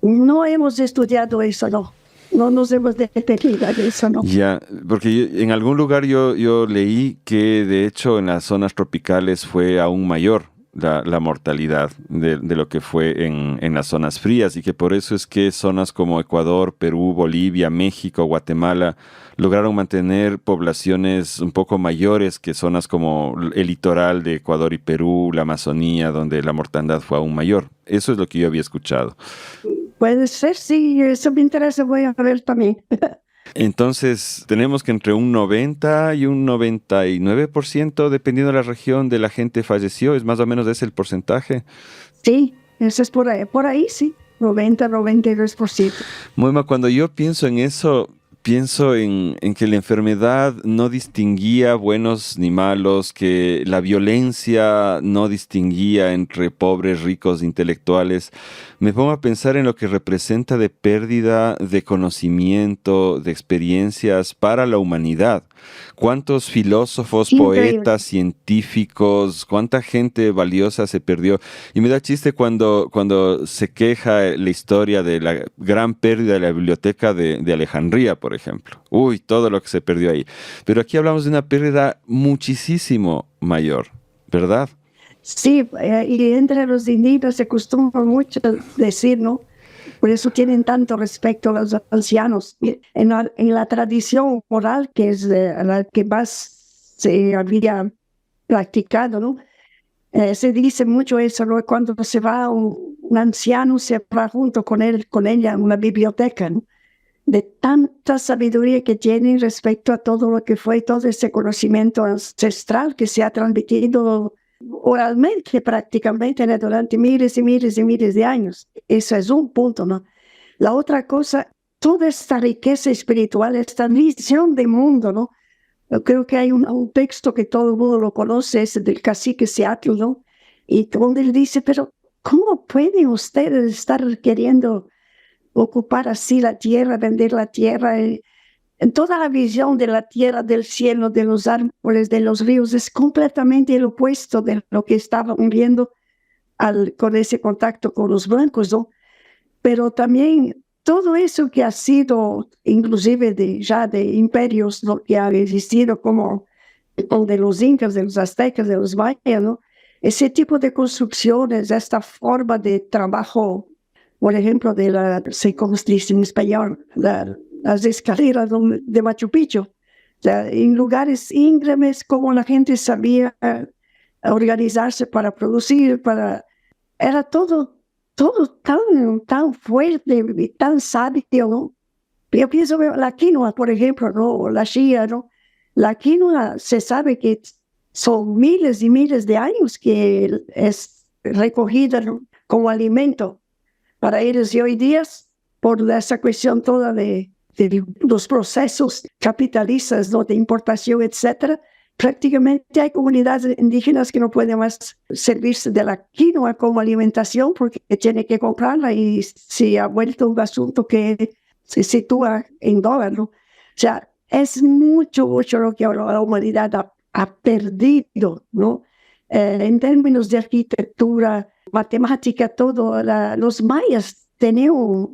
No hemos estudiado eso, no. No nos hemos detenido en eso, no. Ya, porque en algún lugar yo leí que de hecho en las zonas tropicales fue aún mayor la mortalidad de lo que fue en las zonas frías y que por eso es que zonas como Ecuador, Perú, Bolivia, México, Guatemala lograron mantener poblaciones un poco mayores que zonas como el litoral de Ecuador y Perú, la Amazonía, donde la mortandad fue aún mayor. Eso es lo que yo había escuchado. Puede ser, sí, eso me interesa, voy a ver también. Entonces, tenemos que entre un 90 y un 99%, dependiendo de la región, de la gente falleció. ¿Es más o menos ese el porcentaje? Sí, eso es por ahí sí, 92%. Moima, cuando yo pienso en eso, pienso en que la enfermedad no distinguía buenos ni malos, que la violencia no distinguía entre pobres, ricos, intelectuales. Me pongo a pensar en lo que representa de pérdida de conocimiento, de experiencias para la humanidad. ¿Cuántos filósofos, Increíble. poetas, científicos, cuánta gente valiosa se perdió? Y me da chiste cuando se queja la historia de la gran pérdida de la biblioteca de Alejandría, por ejemplo. Uy, todo lo que se perdió ahí. Pero aquí hablamos de una pérdida muchísimo mayor, ¿verdad? Sí, y entre los indígenas se acostumbra mucho decir, ¿no? Por eso tienen tanto respeto a los ancianos. En la tradición oral, que es la que más se había practicado, ¿no? Se dice mucho eso, ¿no? Cuando se va un anciano, se va junto con él, con ella a una biblioteca, ¿no? De tanta sabiduría que tienen respecto a todo lo que fue, todo ese conocimiento ancestral que se ha transmitido oralmente prácticamente, ¿no? Durante miles y miles y miles de años. Eso es un punto, ¿no? La otra cosa, toda esta riqueza espiritual, esta visión de mundo, ¿no? Yo creo que hay un texto que todo el mundo lo conoce, es del cacique Seattle, ¿no? Y donde él dice, pero ¿cómo pueden ustedes estar queriendo ocupar así la tierra, vender la tierra? En toda la visión de la tierra, del cielo, de los árboles, de los ríos, es completamente el opuesto de lo que estaban viendo con ese contacto con los blancos, ¿no? Pero también todo eso que ha sido, inclusive ya de imperios, ¿no? Que han existido como el de los incas, de los aztecas, de los mayas, ¿no? Ese tipo de construcciones, esta forma de trabajo, por ejemplo, ¿cómo se dice en español? Las escaleras de Machu Picchu. O sea, en lugares íngremes, como la gente sabía organizarse para producir, era todo tan fuerte y tan sabio, ¿no? Yo pienso que la quinoa, por ejemplo, ¿no? O la chía, ¿no? La quinoa se sabe que son miles y miles de años que es recogida, ¿no? Como alimento para ellos. Y hoy día, por esa cuestión toda de los procesos capitalistas, ¿no? De importación, etcétera, prácticamente hay comunidades indígenas que no pueden más servirse de la quinoa como alimentación porque tienen que comprarla y se ha vuelto un asunto que se sitúa en dólar, ¿no? O sea, es mucho, mucho lo que la humanidad ha perdido, ¿no? En términos de arquitectura, matemática, todo. Los mayas tenían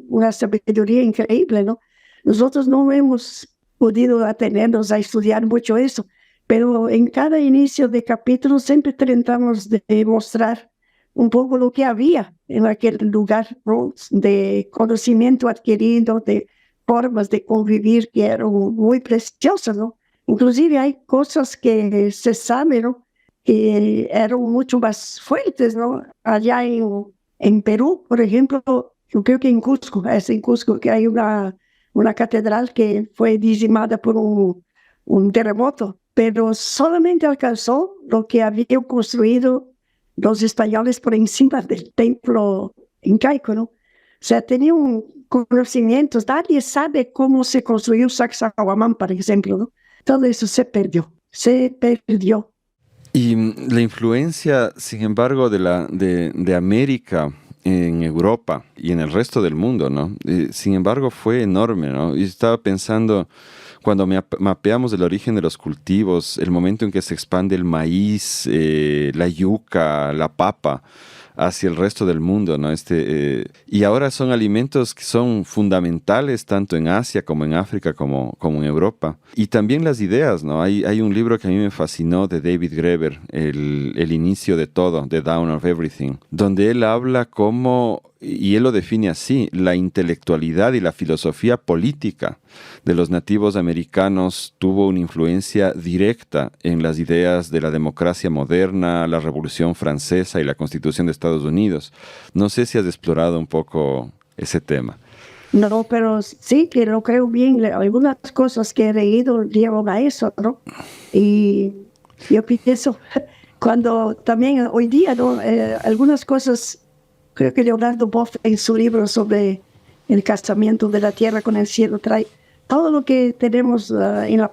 una sabiduría increíble, ¿no? Nosotros no hemos podido atenernos a estudiar mucho eso, pero en cada inicio de capítulo siempre tratamos de mostrar un poco lo que había en aquel lugar, ¿no? De conocimiento adquirido, de formas de convivir que eran muy preciosas, ¿no? Inclusive hay cosas que se saben, ¿no? Que eran mucho más fuertes, ¿no? Allá en Perú, por ejemplo, yo creo que en Cusco, es en Cusco que hay una catedral que fue dizimada por un terremoto, pero solamente alcanzó lo que habían construido los españoles por encima del templo incaico, ¿no? O sea, tenían conocimientos. Nadie sabe cómo se construyó Sacsayhuamán, por ejemplo, ¿no? Todo eso se perdió, se perdió. Y la influencia, sin embargo, de América en Europa y en el resto del mundo, ¿no? Sin embargo, fue enorme, ¿no? Y estaba pensando, cuando mapeamos el origen de los cultivos, el momento en que se expande el maíz, la yuca, la papa, hacia el resto del mundo, ¿no? Y ahora son alimentos que son fundamentales tanto en Asia como en África como en Europa. Y también las ideas, ¿no? Hay un libro que a mí me fascinó de David Graeber, el inicio de todo, The Dawn of Everything, donde él habla cómo, y él lo define así, la intelectualidad y la filosofía política de los nativos americanos tuvo una influencia directa en las ideas de la democracia moderna, la Revolución Francesa y la Constitución de Estados Unidos. No sé si has explorado un poco ese tema. No, pero sí que lo creo bien. Algunas cosas que he leído llevan a eso, ¿no? Y yo pienso, cuando también hoy día, ¿no? Algunas cosas, creo que Leonardo Boff en su libro sobre el casamiento de la tierra con el cielo trae todo lo que tenemos en la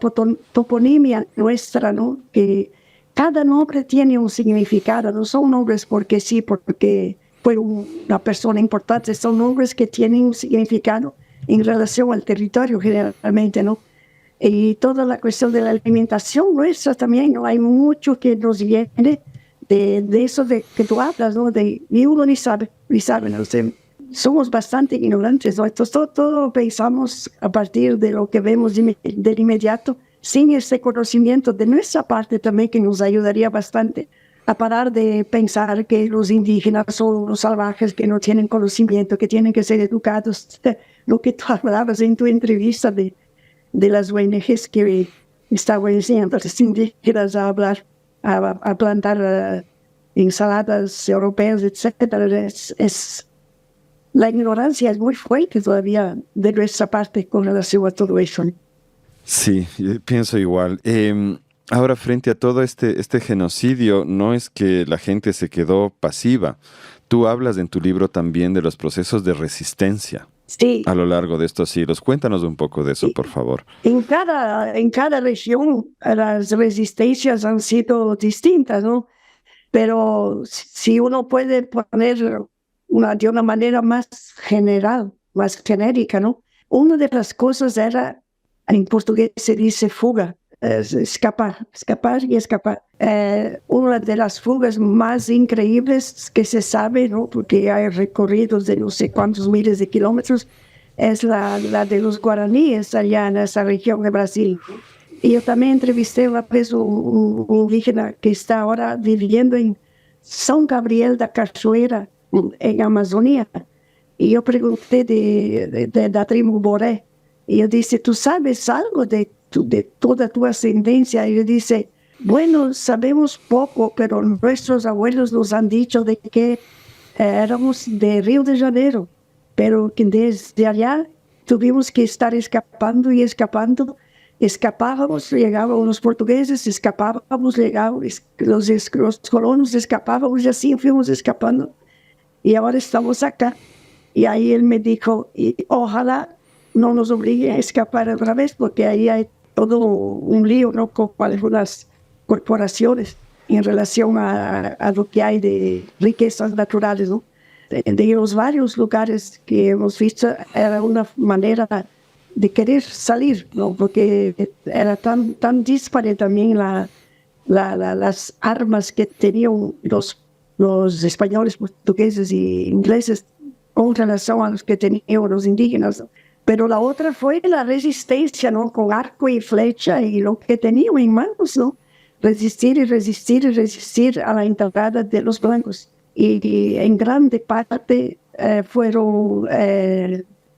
toponimia nuestra, ¿no? Que cada nombre tiene un significado, no son nombres porque sí, porque fue una persona importante, son nombres que tienen un significado en relación al territorio generalmente, ¿no? Y toda la cuestión de la alimentación nuestra también, ¿no? Hay mucho que nos viene de eso de que tú hablas, ¿no? Y uno ni sabe, ¿no? O sea, somos bastante ignorantes, ¿no? Entonces todo pensamos a partir de lo que vemos del inmediato, sin ese conocimiento de nuestra parte también que nos ayudaría bastante a parar de pensar que los indígenas son los salvajes que no tienen conocimiento, que tienen que ser educados. Lo que tú hablabas en tu entrevista de las ONGs que estaban enseñando a los indígenas a hablar, a plantar ensaladas europeas, etc. La ignorancia es muy fuerte todavía de nuestra parte con relación a todo eso. Sí, yo pienso igual. Ahora, frente a todo este genocidio, no es que la gente se quedó pasiva. Tú hablas en tu libro también de los procesos de resistencia. Sí. A lo largo de estos siglos. Cuéntanos un poco de eso, por favor. En cada región las resistencias han sido distintas, ¿no? Pero si uno puede poner de una manera más general, más genérica, ¿no? Una de las cosas era, en portugués se dice fuga, escapar y escapar. Una de las fugas más increíbles que se sabe, ¿no? Porque hay recorridos de no sé cuántos miles de kilómetros, es la de los guaraníes allá en esa región de Brasil. Y yo también entrevisté una vez un indígena que está ahora viviendo en São Gabriel da Cachoeira, en Amazonía. Y yo pregunté de la tribu Boré. Y yo dije, ¿tú sabes algo de toda tu ascendencia? Y yo dice, bueno, sabemos poco, pero nuestros abuelos nos han dicho de que éramos de Río de Janeiro, pero que desde allá tuvimos que estar escapando y escapando. Escapábamos, llegaban los portugueses, escapábamos, llegaban los colonos, escapábamos y así fuimos escapando. Y ahora estamos acá. Y ahí él me dijo, y ojalá no nos obliguen a escapar otra vez, porque ahí hay todo un lío, ¿no? Con algunas corporaciones en relación a lo que hay de riquezas naturales, ¿no? De los varios lugares que hemos visto, era una manera de querer salir, ¿no? Porque era tan dispare también las armas que tenían los españoles, portugueses y ingleses con relación a los que tenían los indígenas, ¿no? Pero la otra fue la resistencia, ¿no? Con arco y flecha y lo que tenían en manos, ¿no? Resistir y resistir y resistir a la entrada de los blancos. Y en grande parte fueron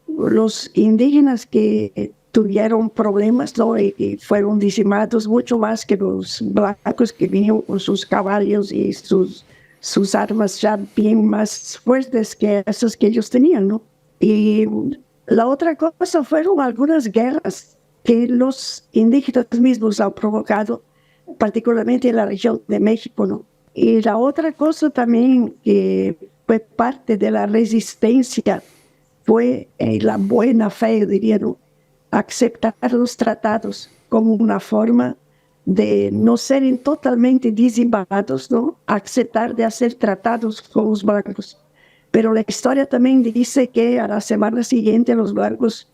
los indígenas que tuvieron problemas, ¿no? Y fueron diezmados mucho más que los blancos que vinieron con sus caballos y sus armas ya bien más fuertes que esas que ellos tenían, ¿no? Y la otra cosa fueron algunas guerras que los indígenas mismos han provocado, particularmente en la región de México, ¿no? Y la otra cosa también que fue parte de la resistencia fue la buena fe, diría, ¿no? Aceptar los tratados como una forma de no ser totalmente dizimados, ¿no? Aceptar de hacer tratados con los blancos. Pero la historia también dice que a la semana siguiente los blancos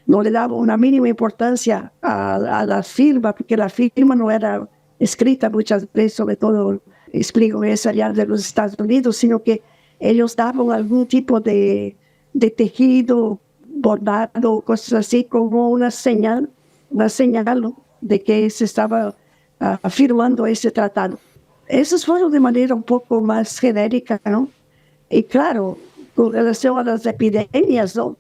no le daban una mínima importancia a la firma, porque la firma no era escrita muchas veces, sobre todo, explico, es allá de los Estados Unidos, sino que ellos daban algún tipo de tejido, bordado, cosas así, como una señal, ¿no? De que se estaba firmando ese tratado. Esos fueron de manera un poco más genérica, ¿no? Y claro, con relación a las epidemias, ¿no?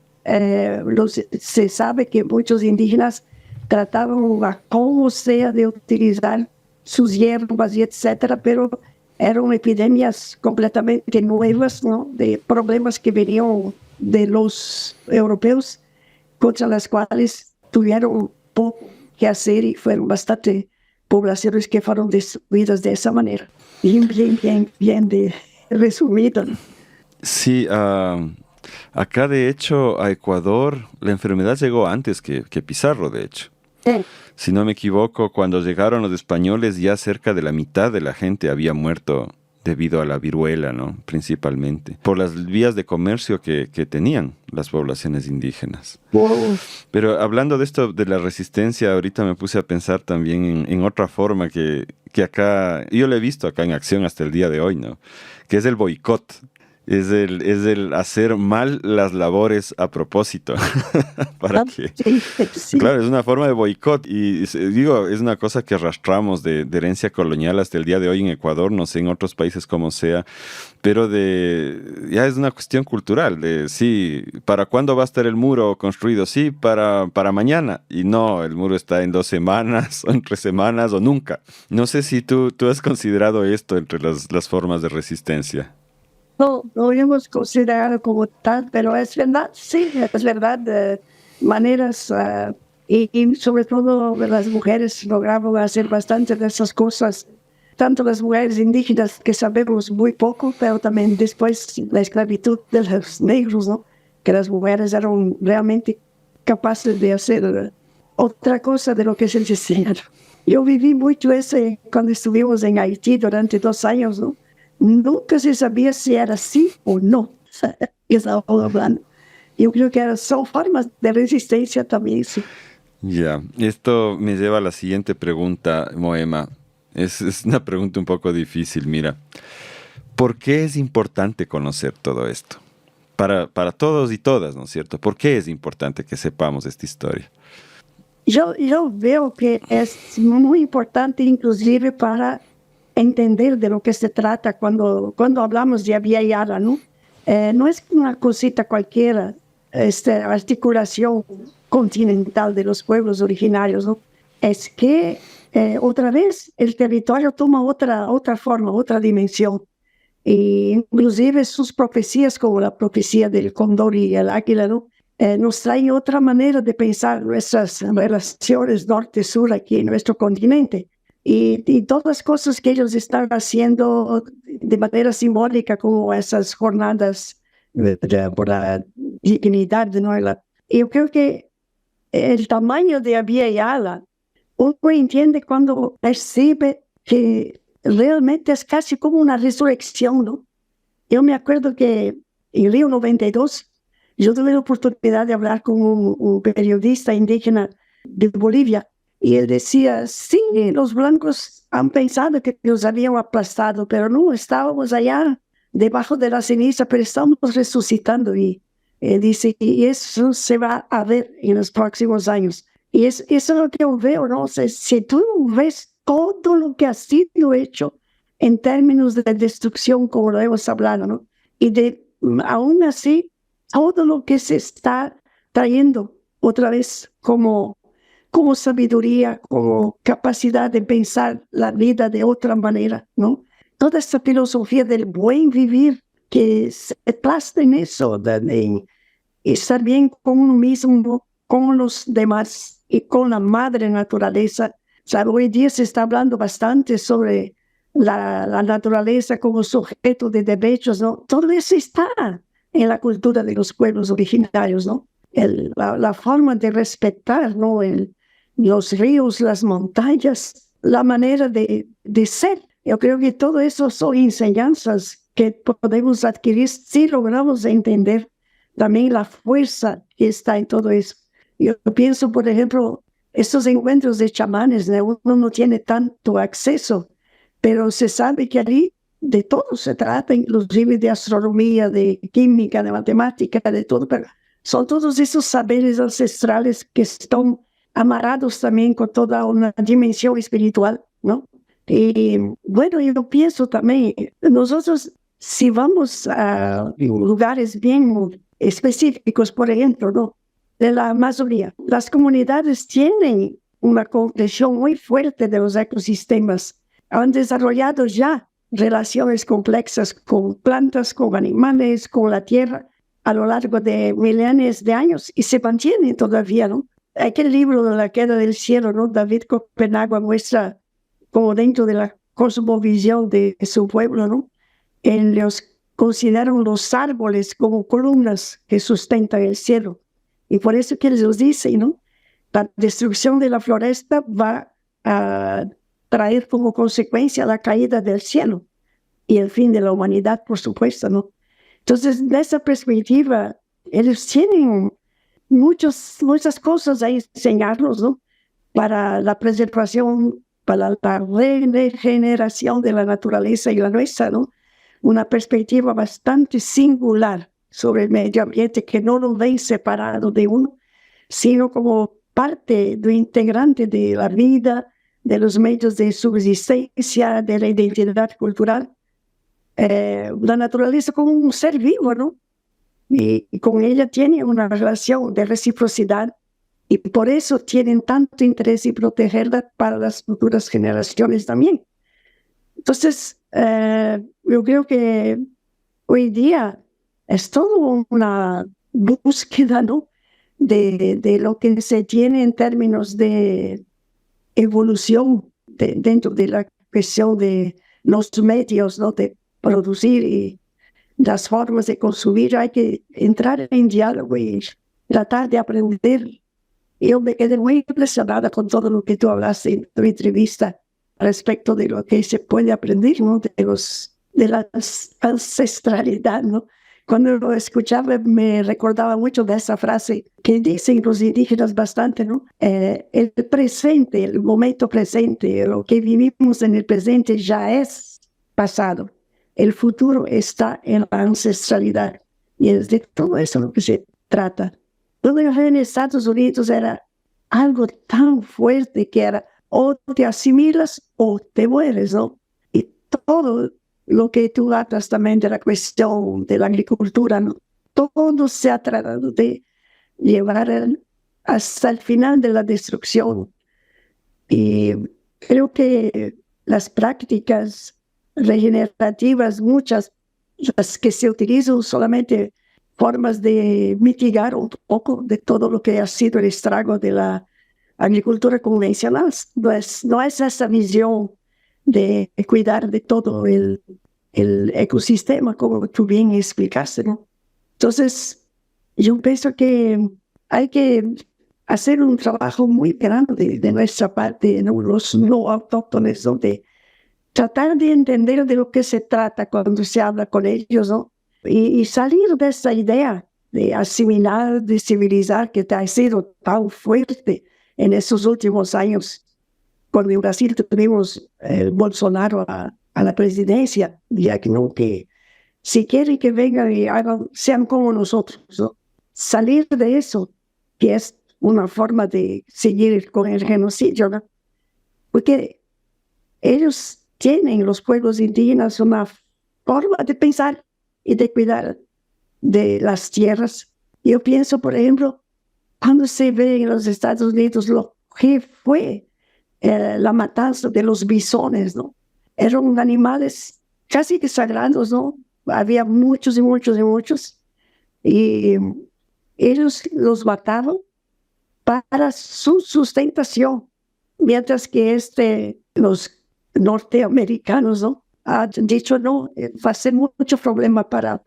Se sabe que muchos indígenas trataban a como sea de utilizar sus hierbas y etcétera, pero eran epidemias completamente nuevas, ¿no? De problemas que venían de los europeos, contra las cuales tuvieron poco que hacer y fueron bastante poblaciones que fueron destruidas de esa manera. Bien de resumido, ¿no? Sí, acá de hecho a Ecuador la enfermedad llegó antes que Pizarro, de hecho. Sí. Si no me equivoco, cuando llegaron los españoles ya cerca de la mitad de la gente había muerto debido a la viruela, ¿no? Principalmente, por las vías de comercio que tenían las poblaciones indígenas. Wow. Pero hablando de esto, de la resistencia, ahorita me puse a pensar también en otra forma que acá, yo lo he visto acá en acción hasta el día de hoy, ¿no? Que es el boicot. Es el hacer mal las labores a propósito. ¿Para qué? Sí. Claro, es una forma de boicot y digo, es una cosa que arrastramos de herencia colonial hasta el día de hoy en Ecuador, no sé, en otros países como sea, pero ya es una cuestión cultural, de sí, ¿para cuándo va a estar el muro construido? Sí, para mañana, y no, el muro está en 2 semanas, o en 3 semanas, o nunca. No sé si tú has considerado esto entre las formas de resistencia. No, lo hemos considerado como tal, pero es verdad, sí, es verdad, maneras, y sobre todo las mujeres lograron hacer bastante de esas cosas, tanto las mujeres indígenas que sabemos muy poco, pero también después la esclavitud de los negros, ¿no? Que las mujeres eran realmente capaces de hacer otra cosa de lo que se decía. Yo viví mucho ese cuando estuvimos en Haití durante 2 años, ¿no? Nunca se sabía si era sí o no. Que estaba hablando. Yo creo que son formas de resistencia también, sí. Ya, esto me lleva a la siguiente pregunta, Moema. Es una pregunta un poco difícil, mira. ¿Por qué es importante conocer todo esto? Para todos y todas, ¿no es cierto? ¿Por qué es importante que sepamos esta historia? Yo veo que es muy importante inclusive para entender de lo que se trata cuando hablamos de Abya Yala, ¿no? No es una cosita cualquiera, esta articulación continental de los pueblos originarios, ¿no? Es que otra vez el territorio toma otra forma, otra dimensión. E, inclusive sus profecías, como la profecía del cóndor y el águila, ¿no? Nos traen otra manera de pensar nuestras relaciones norte-sur aquí en nuestro continente. Y todas las cosas que ellos están haciendo de manera simbólica, como esas jornadas por la dignidad, ¿no? Yo creo que el tamaño de Abya Yala, uno entiende cuando percibe que realmente es casi como una resurrección, ¿no? Yo me acuerdo que en Río 92 Yo tuve la oportunidad de hablar con un periodista indígena de Bolivia y él decía, sí, los blancos han pensado que nos habían aplastado, pero no, estábamos allá debajo de la ceniza, pero estamos resucitando. Y dice, y eso se va a ver en los próximos años. Y eso es lo que yo veo, ¿no? O sea, si tú ves todo lo que ha sido hecho en términos de destrucción, como lo hemos hablado, ¿no? Y aún así, todo lo que se está trayendo otra vez como sabiduría, como capacidad de pensar la vida de otra manera, ¿no? Toda esta filosofía del buen vivir que se plasma en eso, de estar bien con uno mismo, con los demás y con la madre naturaleza. O sea, hoy día se está hablando bastante sobre la naturaleza como sujeto de derechos, ¿no? Todo eso está en la cultura de los pueblos originarios, ¿no? La forma de respetar, ¿no? Los ríos, las montañas, la manera de ser. Yo creo que todo eso son enseñanzas que podemos adquirir si logramos entender también la fuerza que está en todo eso. Yo pienso, por ejemplo, estos encuentros de chamanes, ¿no? Uno no tiene tanto acceso, pero se sabe que allí de todo se trata, inclusive de astronomía, de química, de matemática, de todo, pero son todos esos saberes ancestrales que están amarrados también con toda una dimensión espiritual, ¿no? Y bueno, yo pienso también, nosotros si vamos a lugares bien específicos, por ejemplo, ¿no? De la Amazonía, las comunidades tienen una comprensión muy fuerte de los ecosistemas, han desarrollado ya relaciones complexas con plantas, con animales, con la tierra, a lo largo de milenios de años y se mantienen todavía, ¿no? Aquel libro de La queda del cielo, ¿no? David Copenhague muestra como dentro de la cosmovisión de su pueblo, ¿no? Ellos consideran los árboles como columnas que sustentan el cielo. Y por eso que ellos dicen, ¿no? La destrucción de la floresta va a traer como consecuencia la caída del cielo y el fin de la humanidad, por supuesto, ¿no? Entonces, de esa perspectiva, ellos tienen muchas cosas a enseñarnos, ¿no? Para la preservación, para la regeneración de la naturaleza y la nuestra, ¿no? Una perspectiva bastante singular sobre el medio ambiente que no lo ven separado de uno, sino como parte de integrante de la vida, de los medios de subsistencia, de la identidad cultural. La naturaleza como un ser vivo, ¿no? Y con ella tiene una relación de reciprocidad y por eso tienen tanto interés en protegerla para las futuras generaciones también. Entonces, yo creo que hoy día es todo una búsqueda, ¿no? De lo que se tiene en términos de evolución dentro de la cuestión de los medios, ¿no? De producir y las formas de consumir. Hay que entrar en diálogo y tratar de aprender. Yo me quedé muy impresionada con todo lo que tú hablaste en tu entrevista respecto de lo que se puede aprender, ¿no? De la ancestralidad, ¿no? Cuando lo escuchaba me recordaba mucho de esa frase que dicen los indígenas bastante, ¿no? El presente, el momento presente, lo que vivimos en el presente ya es pasado. El futuro está en la ancestralidad. Y es de todo eso lo que se trata. Lo que en Estados Unidos era algo tan fuerte que era o te asimilas o te mueres, ¿no? Y todo lo que tú hablas también de la cuestión de la agricultura, ¿no? Todo se ha tratado de llevar hasta el final de la destrucción. Y creo que las prácticas regenerativas, muchas, las que se utilizan solamente formas de mitigar un poco de todo lo que ha sido el estrago de la agricultura convencional. No es esa visión de cuidar de todo el ecosistema, como tú bien explicaste, ¿no? Entonces, yo pienso que hay que hacer un trabajo muy grande de nuestra parte, ¿no? Los no autóctones, ¿no? De tratar de entender de lo que se trata cuando se habla con ellos, ¿no? Y salir de esa idea de asimilar, de civilizar, que ha sido tan fuerte en esos últimos años. Cuando en Brasil tuvimos Bolsonaro a la presidencia, ya que no, que si quieren que vengan y sean como nosotros, ¿no? Salir de eso, que es una forma de seguir con el genocidio, ¿no? Porque ellos tienen, los pueblos indígenas, una forma de pensar y de cuidar de las tierras. Yo pienso, por ejemplo, cuando se ve en los Estados Unidos lo que fue la matanza de los bisones, ¿no? Eran animales casi que sagrados, ¿no? Había muchos y muchos y muchos. Y ellos los mataban para su sustentación, mientras que los norteamericanos, ¿no? Han dicho, no, va a ser mucho problema para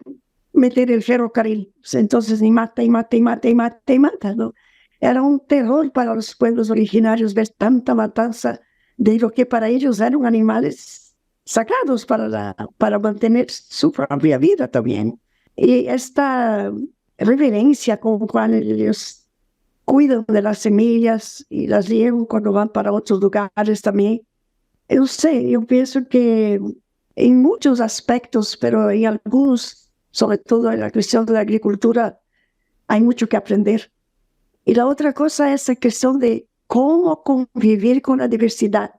meter el ferrocarril. Entonces, y mata, y mata, y mata, y mata, y mata, ¿no? Era un terror para los pueblos originarios ver tanta matanza de lo que para ellos eran animales sagrados para mantener su propia vida también. Y esta reverencia con la cual ellos cuidan de las semillas y las llevan cuando van para otros lugares también. Yo pienso que en muchos aspectos, pero en algunos, sobre todo en la cuestión de la agricultura, hay mucho que aprender. Y la otra cosa es la cuestión de cómo convivir con la diversidad.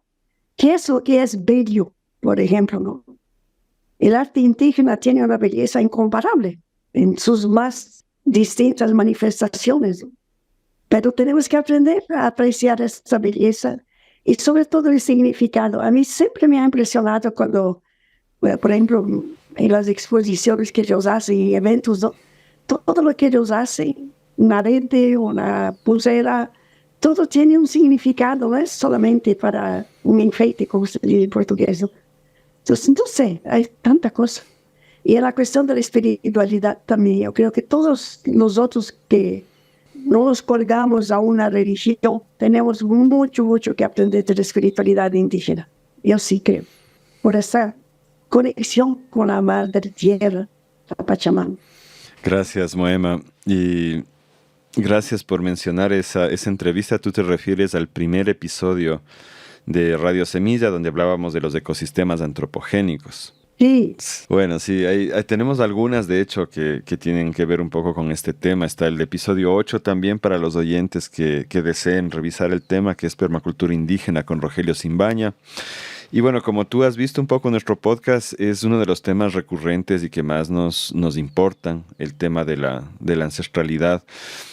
¿Qué es lo que es bello, por ejemplo, ¿no? El arte indígena tiene una belleza incomparable en sus más distintas manifestaciones, pero tenemos que aprender a apreciar esta belleza y sobre todo el significado. A mí siempre me ha impresionado cuando, por ejemplo, en las exposiciones que ellos hacen y eventos, ¿no? Todo lo que ellos hacen, una arete, una pulsera, todo tiene un significado, no es solamente para un enfeite, como se dice en portugués, ¿no? Entonces, no sé, hay tanta cosa. Y en la cuestión de la espiritualidad también, yo creo que todos nosotros que no nos colgamos a una religión, tenemos mucho, mucho que aprender de la espiritualidad indígena. Yo sí creo, por esa conexión con la madre tierra, la Pachamama. Gracias, Moema. Y gracias por mencionar esa entrevista. Tú te refieres al primer episodio de Radio Semilla, donde hablábamos de los ecosistemas antropogénicos. Sí. Bueno, sí, ahí tenemos algunas, de hecho, que tienen que ver un poco con este tema. Está el episodio 8 también para los oyentes que deseen revisar el tema, que es permacultura indígena con Rogelio Simbaña. Y bueno, como tú has visto un poco nuestro podcast, es uno de los temas recurrentes y que más nos importan, el tema de la ancestralidad.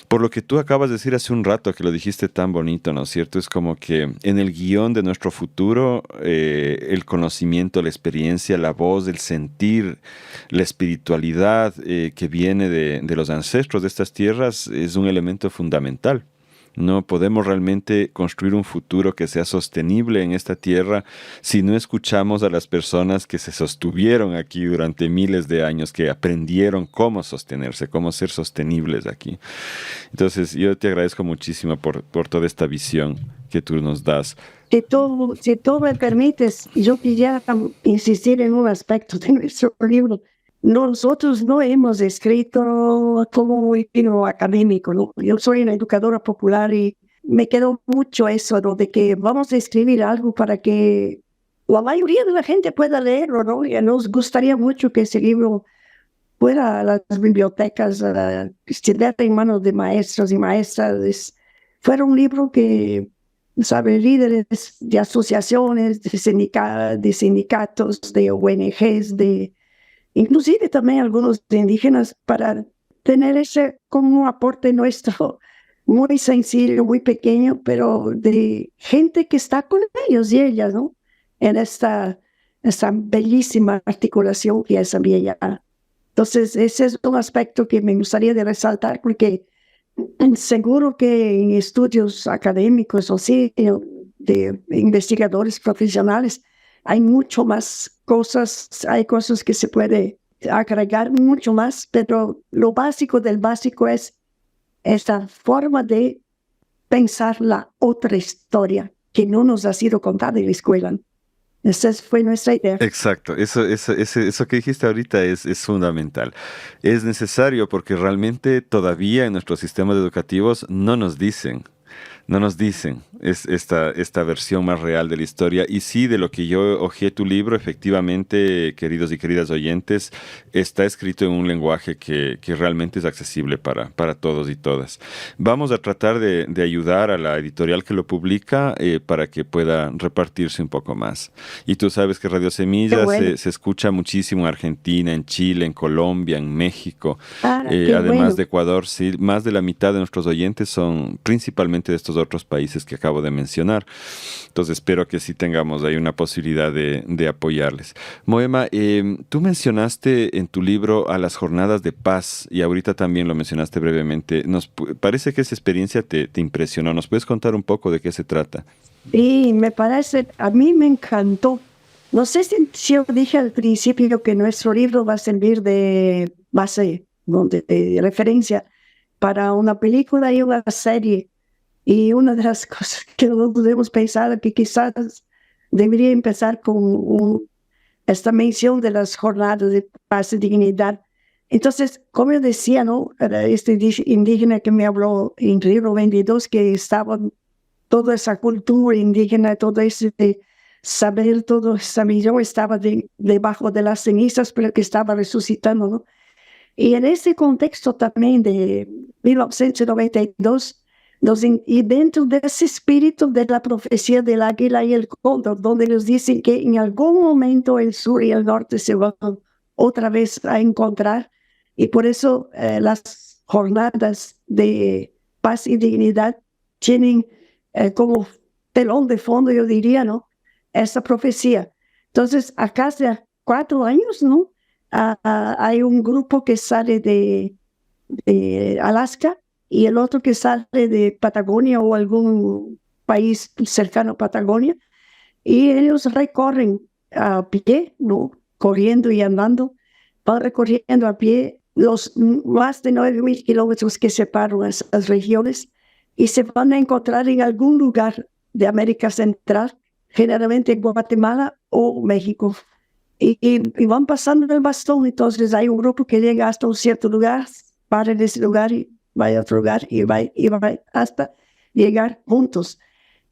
Por lo que tú acabas de decir hace un rato, que lo dijiste tan bonito, ¿no es cierto? Es como que en el guión de nuestro futuro, el conocimiento, la experiencia, la voz, el sentir, la espiritualidad que viene de los ancestros de estas tierras es un elemento fundamental. No podemos realmente construir un futuro que sea sostenible en esta tierra si no escuchamos a las personas que se sostuvieron aquí durante miles de años, que aprendieron cómo sostenerse, cómo ser sostenibles aquí. Entonces, yo te agradezco muchísimo por toda esta visión que tú nos das. Si tú me permites, yo quisiera insistir en un aspecto de nuestro libro. Nosotros no hemos escrito como un estilo académico, ¿no? Yo soy una educadora popular y me quedó mucho eso, ¿no? De que vamos a escribir algo para que la mayoría de la gente pueda leerlo, ¿no? Y nos gustaría mucho que ese libro fuera a las bibliotecas, estuviera en manos de maestros y maestras. Fuera un libro que, ¿sabe? Líderes de asociaciones, de sindicatos, de ONGs, inclusive también algunos indígenas, para tener ese como un aporte nuestro, muy sencillo, muy pequeño, pero de gente que está con ellos y ellas, ¿no? En esta bellísima articulación que es Ambiya. Entonces, ese es un aspecto que me gustaría de resaltar, porque seguro que en estudios académicos o sí, de investigadores profesionales, hay mucho más cosas, hay cosas que se puede agregar mucho más, pero lo básico del básico es esta forma de pensar la otra historia que no nos ha sido contada en la escuela. Esa fue nuestra idea. Exacto, eso que dijiste ahorita es fundamental. Es necesario porque realmente todavía en nuestros sistemas educativos no nos dicen esta versión más real de la historia. Y sí, de lo que yo hojeé tu libro, efectivamente, queridos y queridas oyentes, está escrito en un lenguaje que realmente es accesible para todos y todas. Vamos a tratar de ayudar a la editorial que lo publica para que pueda repartirse un poco más. Y tú sabes que Radio Qué Semillas bueno. se escucha muchísimo en Argentina, en Chile, en Colombia, en México, Qué además bueno. de Ecuador. Sí, más de la mitad de nuestros oyentes son principalmente de estos otros países que acabo de mencionar. Entonces espero que sí tengamos ahí una posibilidad de apoyarles. Moema, tú mencionaste en tu libro a las jornadas de paz y ahorita también lo mencionaste brevemente. Parece que esa experiencia te impresionó. ¿Nos puedes contar un poco de qué se trata? Y me parece, a mí me encantó. No sé si yo dije al principio que nuestro libro va a servir de base, ¿no? De referencia para una película y una serie. Y una de las cosas que no podemos pensar es que quizás debería empezar con esta mención de las jornadas de paz y dignidad. Entonces, como yo decía, ¿no? Era este indígena que me habló en Río 22, que estaba toda esa cultura indígena, todo ese saber, todo esa visión estaba debajo de las cenizas, pero que estaba resucitando, ¿no? Y en ese contexto también de 1992, y dentro de ese espíritu de la profecía del águila y el cóndor, donde nos dicen que en algún momento el sur y el norte se van otra vez a encontrar, y por eso las jornadas de paz y dignidad tienen como telón de fondo, yo diría, ¿no? Esa profecía. Entonces, acá hace 4 años, ¿no? Hay un grupo que sale de Alaska y el otro que sale de Patagonia o algún país cercano a Patagonia, y ellos recorren a pie, ¿no? Corriendo y andando, van recorriendo a pie los más de 9.000 kilómetros que separan esas regiones, y se van a encontrar en algún lugar de América Central, generalmente en Guatemala o México. Y van pasando el bastón. Entonces hay un grupo que llega hasta un cierto lugar, para en ese lugar y va a otro lugar y va hasta llegar juntos.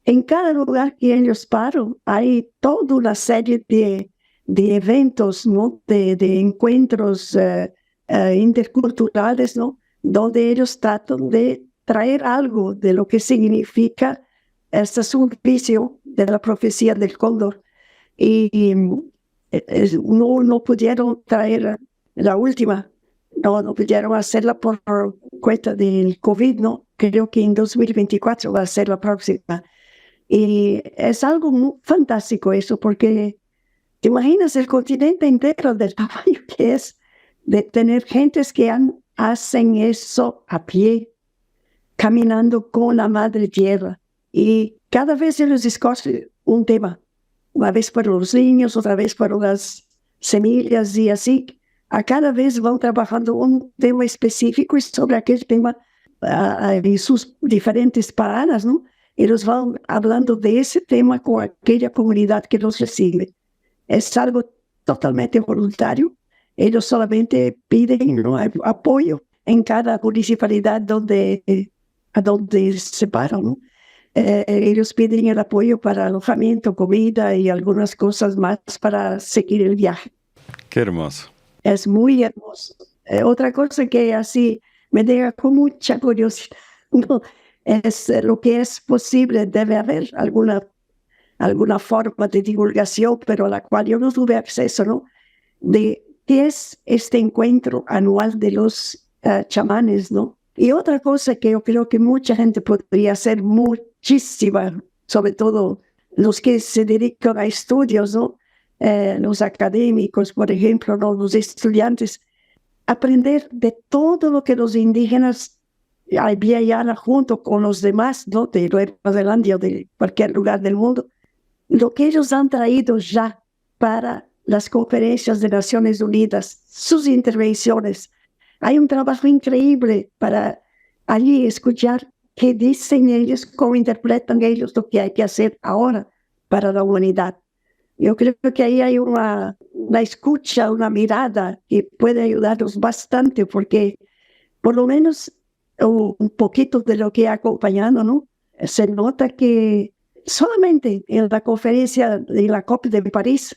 En cada lugar que ellos paran, hay toda una serie de eventos, ¿no? De encuentros interculturales, ¿no? Donde ellos tratan de traer algo de lo que significa este servicio de la profecía del cóndor. Y no pudieron traer la última, no pudieron hacerla por cuenta del COVID, ¿no? Creo que en 2024 va a ser la próxima. Y es algo muy fantástico eso, porque te imaginas el continente entero del tamaño que es, de tener gentes que hacen eso a pie, caminando con la madre tierra. Y cada vez ellos discuten un tema. Una vez para los niños, otra vez para las semillas, y así. A cada vez van trabajando un tema específico, y sobre aquel tema, en sus diferentes paradas, ¿no? Ellos van hablando de ese tema con aquella comunidad que los recibe. Es algo totalmente voluntario. Ellos solamente piden, ¿no?, apoyo en cada municipalidad a donde se paran, ¿no? Ellos piden el apoyo para alojamiento, comida y algunas cosas más para seguir el viaje. Qué hermoso. Es muy hermoso. Otra cosa que así me deja con mucha curiosidad, ¿no? Es lo que es posible. Debe haber alguna forma de divulgación, pero a la cual yo no tuve acceso, ¿no? De qué es este encuentro anual de los chamanes, ¿no? Y otra cosa que yo creo que mucha gente podría hacer muchísima, sobre todo los que se dedican a estudios, ¿no? Los académicos, por ejemplo, ¿no? Los estudiantes, aprender de todo lo que los indígenas habían junto con los demás, ¿no? De Nueva Zelanda o de cualquier lugar del mundo, lo que ellos han traído ya para las conferencias de Naciones Unidas, sus intervenciones. Hay un trabajo increíble para allí escuchar qué dicen ellos, cómo interpretan ellos lo que hay que hacer ahora para la humanidad. Yo creo que ahí hay una escucha, una mirada que puede ayudarnos bastante, porque por lo menos un poquito de lo que ha acompañado, ¿no? Se nota que solamente en la conferencia de la COP de París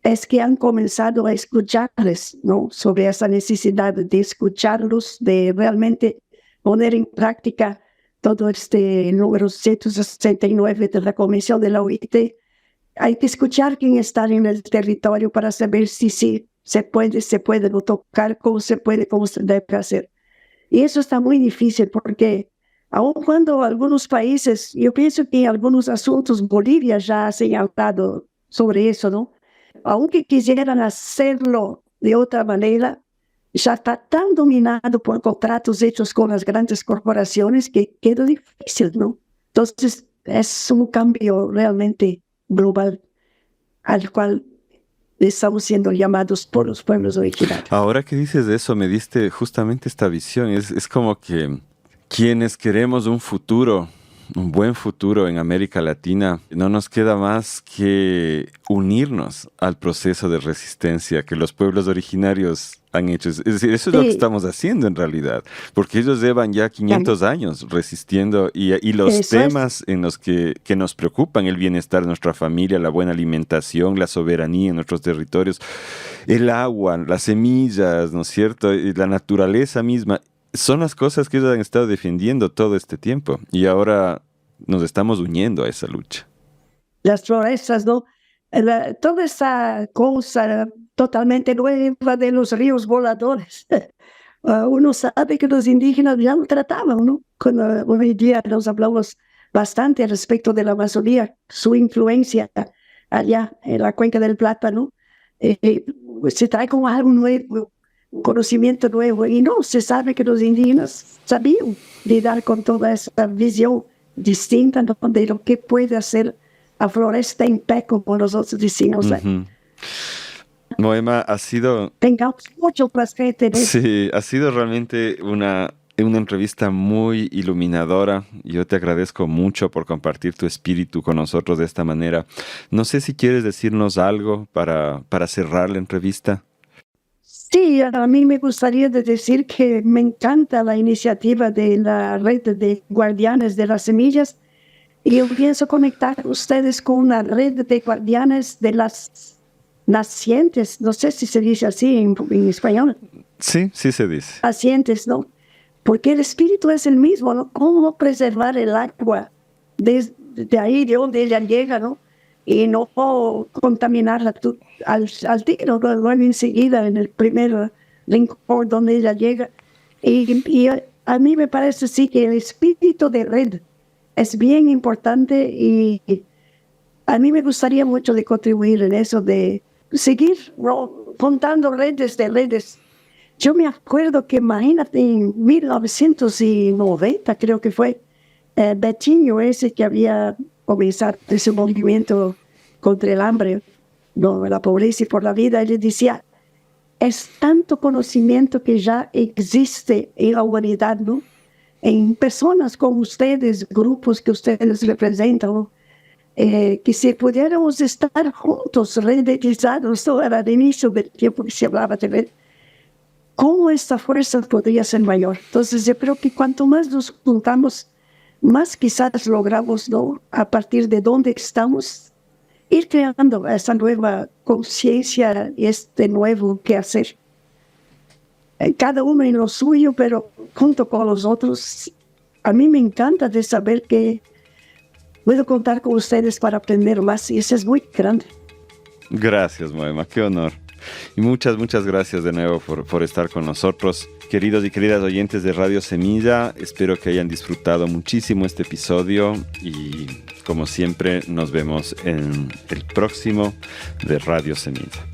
es que han comenzado a escucharles, ¿no? Sobre esa necesidad de escucharlos, de realmente poner en práctica todo este número 169 de la Convención de la OIT. Hay que escuchar quién está en el territorio para saber si se puede no tocar, cómo se debe hacer. Y eso está muy difícil porque aun cuando algunos países, yo pienso que en algunos asuntos Bolivia ya ha señalado sobre eso, ¿no? Aunque quisieran hacerlo de otra manera, ya está tan dominado por contratos hechos con las grandes corporaciones que queda difícil, ¿no? Entonces es un cambio realmente global al cual estamos siendo llamados por los pueblos originarios. Ahora que dices eso, me diste justamente esta visión. Es como que quienes queremos un futuro, un buen futuro en América Latina, no nos queda más que unirnos al proceso de resistencia que los pueblos originarios han hecho. Es decir, eso es lo que estamos haciendo en realidad, porque ellos llevan ya 500 años resistiendo y los Eso temas en los que nos preocupan, el bienestar de nuestra familia, la buena alimentación, la soberanía en nuestros territorios, el agua, las semillas, ¿no es cierto? Y la naturaleza misma, son las cosas que ellos han estado defendiendo todo este tiempo y ahora nos estamos uniendo a esa lucha. Las florestas, ¿no? Toda esa cosa totalmente nueva de los ríos voladores. Uno sabe que los indígenas ya lo trataban, ¿no? Hoy día nos hablamos bastante respecto de la Amazonía, su influencia allá en la cuenca del Plata, ¿no? Se trae como algo nuevo, un conocimiento nuevo, y no, se sabe que los indígenas sabían lidiar con toda esa visión distinta, ¿no? De lo que puede hacer a floresta en pie, como nosotros decimos. Moema, ha sido... Tengamos mucho placer en eso. Sí, ha sido realmente una entrevista muy iluminadora. Yo te agradezco mucho por compartir tu espíritu con nosotros de esta manera. No sé si quieres decirnos algo para cerrar la entrevista. Sí, a mí me gustaría decir que me encanta la iniciativa de la red de guardianes de las semillas, y yo pienso conectar a ustedes con una red de guardianes de las nacientes, no sé si se dice así en español. Sí, sí se dice. Nacientes, ¿no? Porque el espíritu es el mismo, ¿no? ¿Cómo preservar el agua desde ahí, de donde ella llega, ¿no? Y no contaminarla al tiro, luego enseguida en el primer rincón donde ella llega. Y a mí me parece sí que el espíritu de red es bien importante, y a mí me gustaría mucho de contribuir en eso, de seguir contando redes de redes. Yo me acuerdo que, imagínate, en 1990 creo que fue, Betinho ese que había comenzado ese movimiento contra el hambre, no, la pobreza y por la vida, él decía, es tanto conocimiento que ya existe en la humanidad, ¿no? En personas como ustedes, grupos que ustedes representan, ¿no? Que si pudiéramos estar juntos, rededizados, ¿no? Era el inicio del tiempo que se hablaba de red, ¿cómo esta fuerza podría ser mayor? Entonces yo creo que cuanto más nos juntamos, más quizás logramos, ¿no? A partir de donde estamos, ir creando esa nueva conciencia y este nuevo quehacer. Cada uno en lo suyo, pero junto con los otros. A mí me encanta de saber que puedo contar con ustedes para aprender más, y eso es muy grande. Gracias, Moema, qué honor. Y muchas gracias de nuevo por estar con nosotros. Queridos y queridas oyentes de Radio Semilla, espero que hayan disfrutado muchísimo este episodio y, como siempre, nos vemos en el próximo de Radio Semilla.